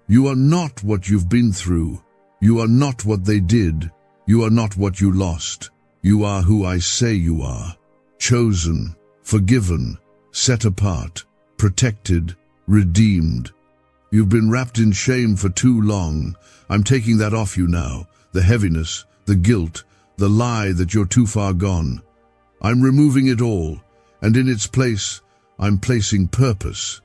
You are not what you've been through. You are not what they did. You are not what you lost. You are who I say you are. Chosen, forgiven, set apart, protected, redeemed. You've been wrapped in shame for too long. I'm taking that off you now. The heaviness, the guilt, the lie that you're too far gone. I'm removing it all, and in its place, I'm placing purpose.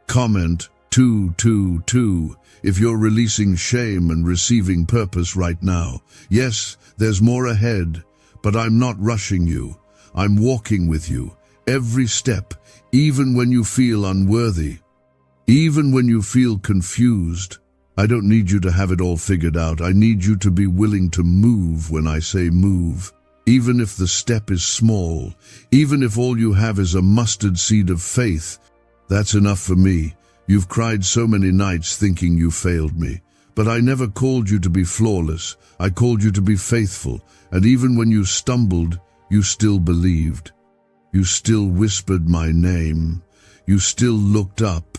Comment 222 if you're releasing shame and receiving purpose right now. Yes, there's more ahead, but I'm not rushing you. I'm walking with you, every step, even when you feel unworthy. Even when you feel confused. I don't need you to have it all figured out. I need you to be willing to move when I say move. Even if the step is small, even if all you have is a mustard seed of faith, that's enough for me. You've cried so many nights thinking you failed me. But I never called you to be flawless. I called you to be faithful. And even when you stumbled, you still believed. You still whispered my name. You still looked up.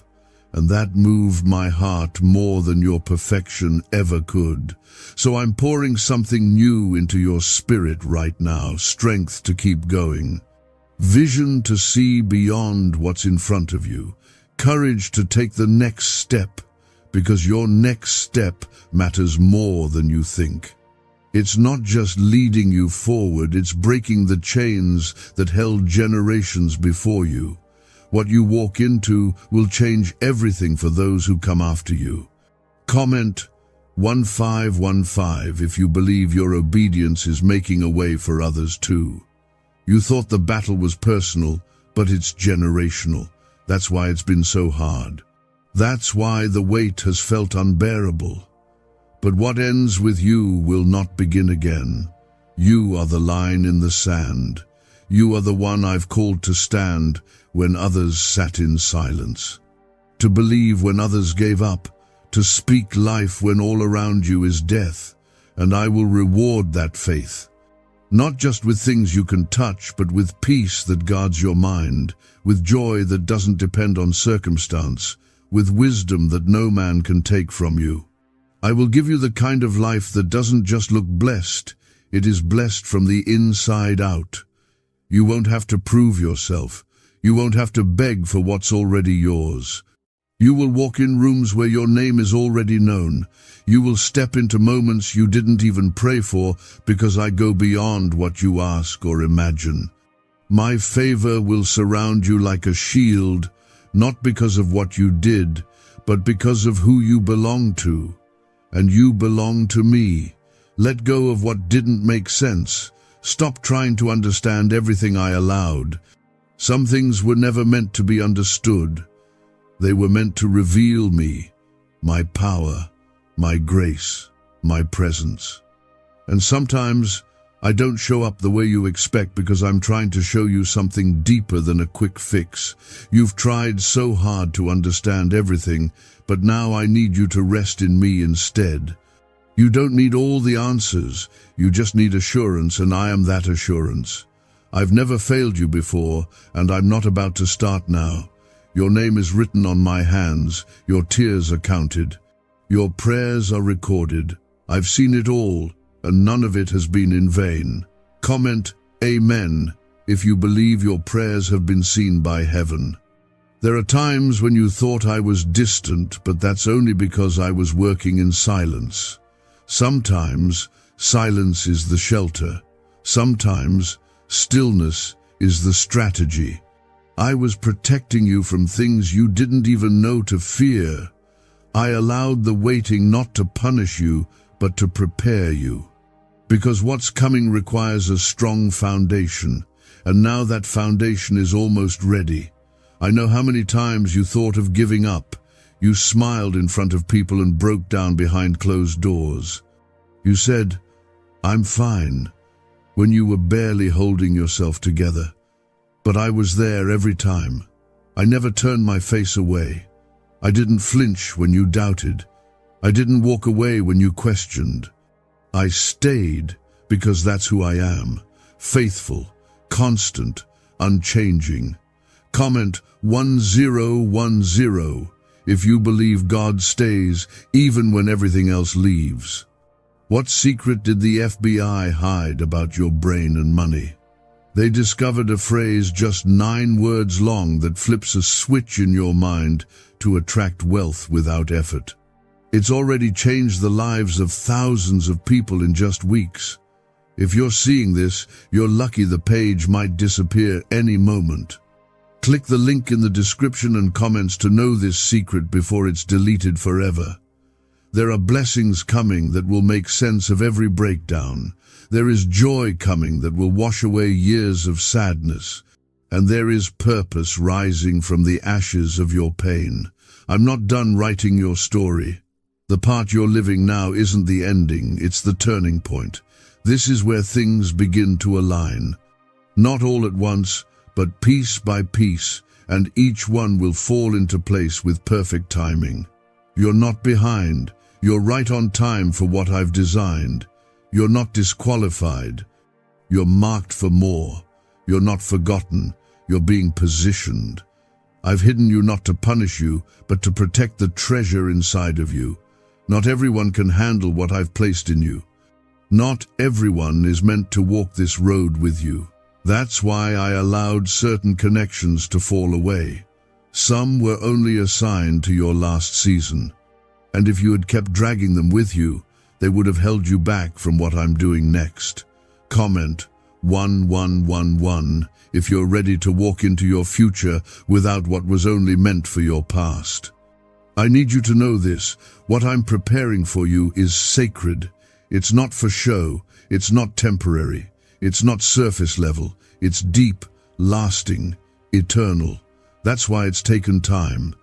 And that moved my heart more than your perfection ever could. So I'm pouring something new into your spirit right now, strength to keep going, vision to see beyond what's in front of you, courage to take the next step, because your next step matters more than you think. It's not just leading you forward, it's breaking the chains that held generations before you. What you walk into will change everything for those who come after you. Comment 1515 if you believe your obedience is making a way for others too. You thought the battle was personal, but it's generational. That's why it's been so hard. That's why the weight has felt unbearable. But what ends with you will not begin again. You are the line in the sand. You are the one I've called to stand when others sat in silence, to believe when others gave up, to speak life when all around you is death, and I will reward that faith. Not just with things you can touch, but with peace that guards your mind, with joy that doesn't depend on circumstance, with wisdom that no man can take from you. I will give you the kind of life that doesn't just look blessed, it is blessed from the inside out. You won't have to prove yourself. You won't have to beg for what's already yours. You will walk in rooms where your name is already known. You will step into moments you didn't even pray for because I go beyond what you ask or imagine. My favor will surround you like a shield, not because of what you did, but because of who you belong to. And you belong to me. Let go of what didn't make sense. Stop trying to understand everything I allowed. Some things were never meant to be understood. They were meant to reveal me, my power, my grace, my presence. And sometimes I don't show up the way you expect because I'm trying to show you something deeper than a quick fix. You've tried so hard to understand everything, but now I need you to rest in me instead. You don't need all the answers, you just need assurance, and I am that assurance. I've never failed you before, and I'm not about to start now. Your name is written on my hands, your tears are counted. Your prayers are recorded. I've seen it all, and none of it has been in vain. Comment, Amen, if you believe your prayers have been seen by heaven. There are times when you thought I was distant, but that's only because I was working in silence. Sometimes, silence is the shelter. Sometimes, stillness is the strategy. I was protecting you from things you didn't even know to fear. I allowed the waiting not to punish you, but to prepare you. Because what's coming requires a strong foundation, and now that foundation is almost ready. I know how many times you thought of giving up. You smiled in front of people and broke down behind closed doors. You said, "I'm fine," when you were barely holding yourself together. But I was there every time. I never turned my face away. I didn't flinch when you doubted. I didn't walk away when you questioned. I stayed because that's who I am. Faithful, constant, unchanging. Comment 1010 if you believe God stays even when everything else leaves. What secret did the FBI hide about your brain and money? They discovered a phrase just 9 words long that flips a switch in your mind to attract wealth without effort. It's already changed the lives of thousands of people in just weeks. If you're seeing this, you're lucky. The page might disappear any moment. Click the link in the description and comments to know this secret before it's deleted forever. There are blessings coming that will make sense of every breakdown. There is joy coming that will wash away years of sadness. And there is purpose rising from the ashes of your pain. I'm not done writing your story. The part you're living now isn't the ending, it's the turning point. This is where things begin to align. Not all at once, but piece by piece, and each one will fall into place with perfect timing. You're not behind. You're right on time for what I've designed. You're not disqualified. You're marked for more. You're not forgotten. You're being positioned. I've hidden you not to punish you, but to protect the treasure inside of you. Not everyone can handle what I've placed in you. Not everyone is meant to walk this road with you. That's why I allowed certain connections to fall away. Some were only assigned to your last season. And if you had kept dragging them with you, they would have held you back from what I'm doing next. Comment 1111 if you're ready to walk into your future without what was only meant for your past. I need you to know this. What I'm preparing for you is sacred. It's not for show. It's not temporary. It's not surface level. It's deep, lasting, eternal. That's why it's taken time.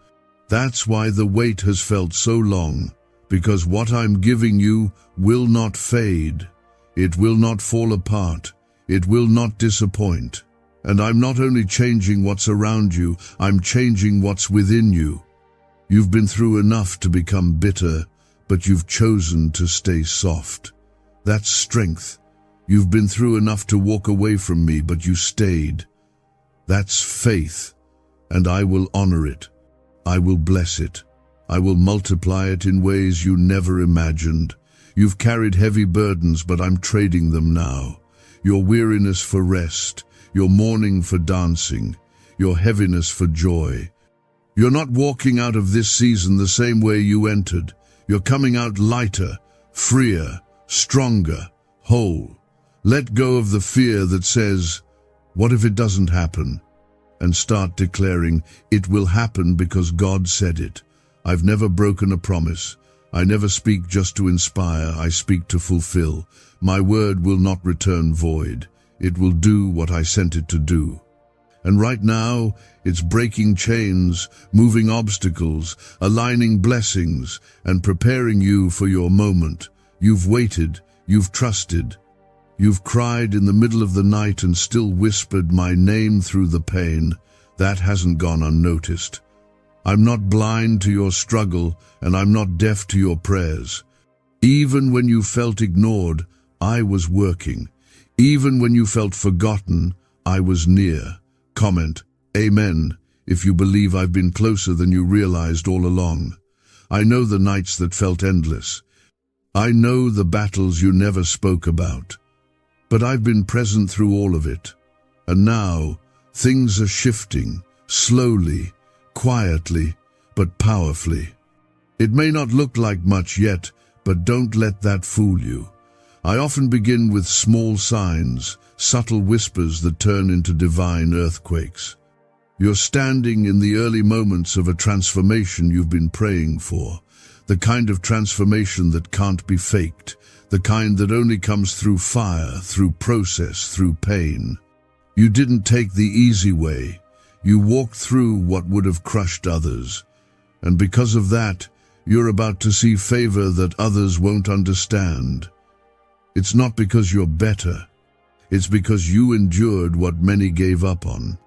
That's why the wait has felt so long, because what I'm giving you will not fade. It will not fall apart. It will not disappoint. And I'm not only changing what's around you, I'm changing what's within you. You've been through enough to become bitter, but you've chosen to stay soft. That's strength. You've been through enough to walk away from me, but you stayed. That's faith, and I will honor it. I will bless it. I will multiply it in ways you never imagined. You've carried heavy burdens, but I'm trading them now. Your weariness for rest, your mourning for dancing, your heaviness for joy. You're not walking out of this season the same way you entered. You're coming out lighter, freer, stronger, whole. Let go of the fear that says, "What if it doesn't happen?" And start declaring, "It will happen because God said it." I've never broken a promise. I never speak just to inspire, I speak to fulfill. My word will not return void. It will do what I sent it to do. And right now, it's breaking chains, moving obstacles, aligning blessings, and preparing you for your moment. You've waited, you've trusted. You've cried in the middle of the night and still whispered my name through the pain. That hasn't gone unnoticed. I'm not blind to your struggle, and I'm not deaf to your prayers. Even when you felt ignored, I was working. Even when you felt forgotten, I was near. Comment, Amen, if you believe I've been closer than you realized all along. I know the nights that felt endless. I know the battles you never spoke about. But I've been present through all of it. And now, things are shifting, slowly, quietly, but powerfully. It may not look like much yet, but don't let that fool you. I often begin with small signs, subtle whispers that turn into divine earthquakes. You're standing in the early moments of a transformation you've been praying for, the kind of transformation that can't be faked, the kind that only comes through fire, through process, through pain. You didn't take the easy way. You walked through what would have crushed others. And because of that, you're about to see favor that others won't understand. It's not because you're better. It's because you endured what many gave up on.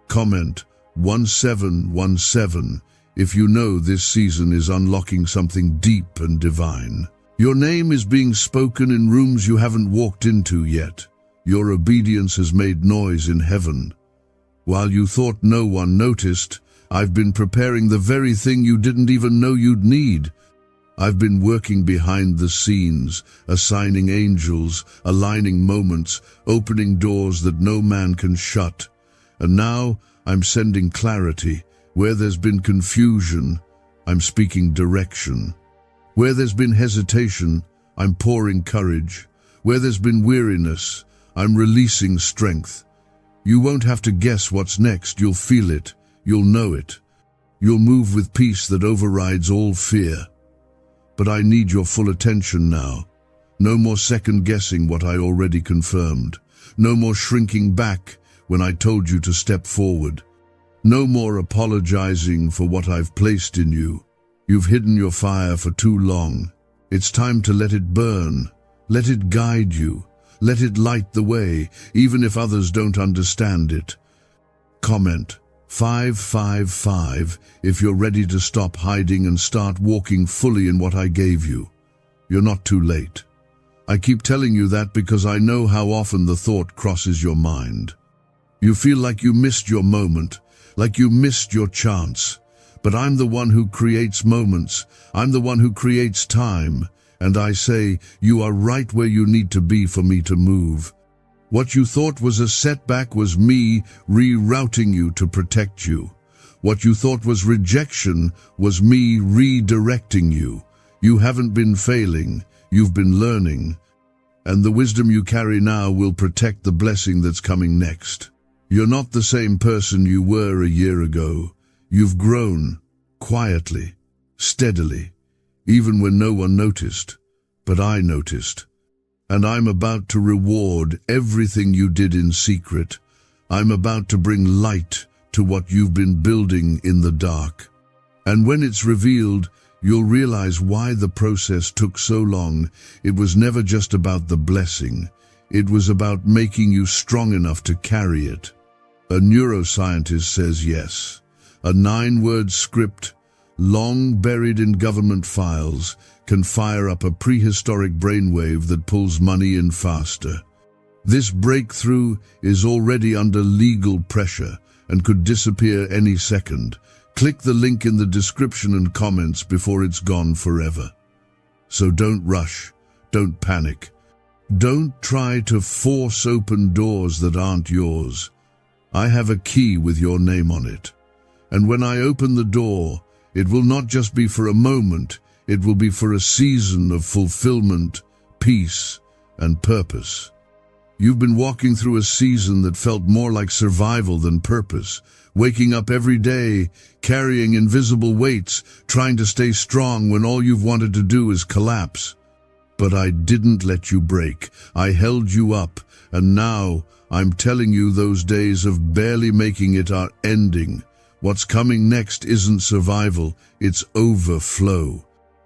Comment 1717 if you know this season is unlocking something deep and divine. Your name is being spoken in rooms you haven't walked into yet. Your obedience has made noise in heaven. While you thought no one noticed, I've been preparing the very thing you didn't even know you'd need. I've been working behind the scenes, assigning angels, aligning moments, opening doors that no man can shut. And now I'm sending clarity. Where there's been confusion, I'm speaking direction. Where there's been hesitation, I'm pouring courage. Where there's been weariness, I'm releasing strength. You won't have to guess what's next. You'll feel it. You'll know it. You'll move with peace that overrides all fear. But I need your full attention now. No more second-guessing what I already confirmed. No more shrinking back when I told you to step forward. No more apologizing for what I've placed in you. You've hidden your fire for too long. It's time to let it burn. Let it guide you. Let it light the way, even if others don't understand it. Comment 555 if you're ready to stop hiding and start walking fully in what I gave you. You're not too late. I keep telling you that because I know how often the thought crosses your mind. You feel like you missed your moment, like you missed your chance. But I'm the one who creates moments. I'm the one who creates time. And I say, you are right where you need to be for me to move. What you thought was a setback was me rerouting you to protect you. What you thought was rejection was me redirecting you. You haven't been failing, you've been learning. And the wisdom you carry now will protect the blessing that's coming next. You're not the same person you were a year ago. You've grown, quietly, steadily. Even when no one noticed, but I noticed. And I'm about to reward everything you did in secret. I'm about to bring light to what you've been building in the dark. And when it's revealed, you'll realize why the process took so long. It was never just about the blessing. It was about making you strong enough to carry it. A neuroscientist says yes. A 9-word script, long buried in government files, can fire up a prehistoric brainwave that pulls money in faster. This breakthrough is already under legal pressure and could disappear any second. Click the link in the description and comments before it's gone forever. So don't rush, don't panic. Don't try to force open doors that aren't yours. I have a key with your name on it. And when I open the door, it will not just be for a moment, it will be for a season of fulfillment, peace, and purpose. You've been walking through a season that felt more like survival than purpose, waking up every day, carrying invisible weights, trying to stay strong when all you've wanted to do is collapse. But I didn't let you break. I held you up, and now I'm telling you those days of barely making it are ending. What's coming next isn't survival, it's overflow.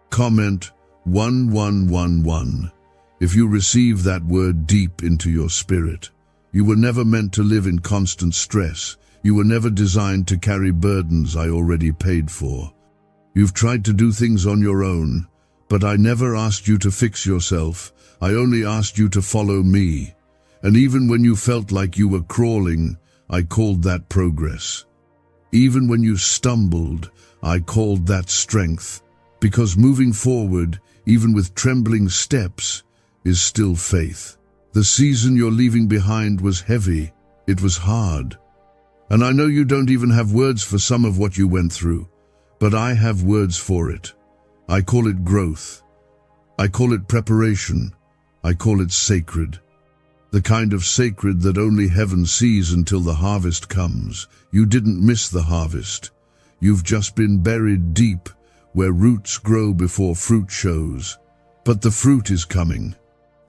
Comment 1111 if you receive that word deep into your spirit. You were never meant to live in constant stress. You were never designed to carry burdens I already paid for. You've tried to do things on your own, but I never asked you to fix yourself. I only asked you to follow me. And even when you felt like you were crawling, I called that progress. Even when you stumbled, I called that strength. Because moving forward, even with trembling steps, is still faith. The season you're leaving behind was heavy. It was hard. And I know you don't even have words for some of what you went through, but I have words for it. I call it growth. I call it preparation. I call it sacred. The kind of sacred that only heaven sees until the harvest comes. You didn't miss the harvest. You've just been buried deep, where roots grow before fruit shows. But the fruit is coming.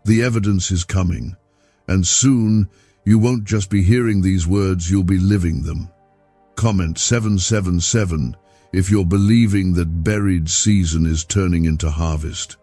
The evidence is coming. And soon, you won't just be hearing these words, you'll be living them. Comment 777 if you're believing that buried season is turning into harvest.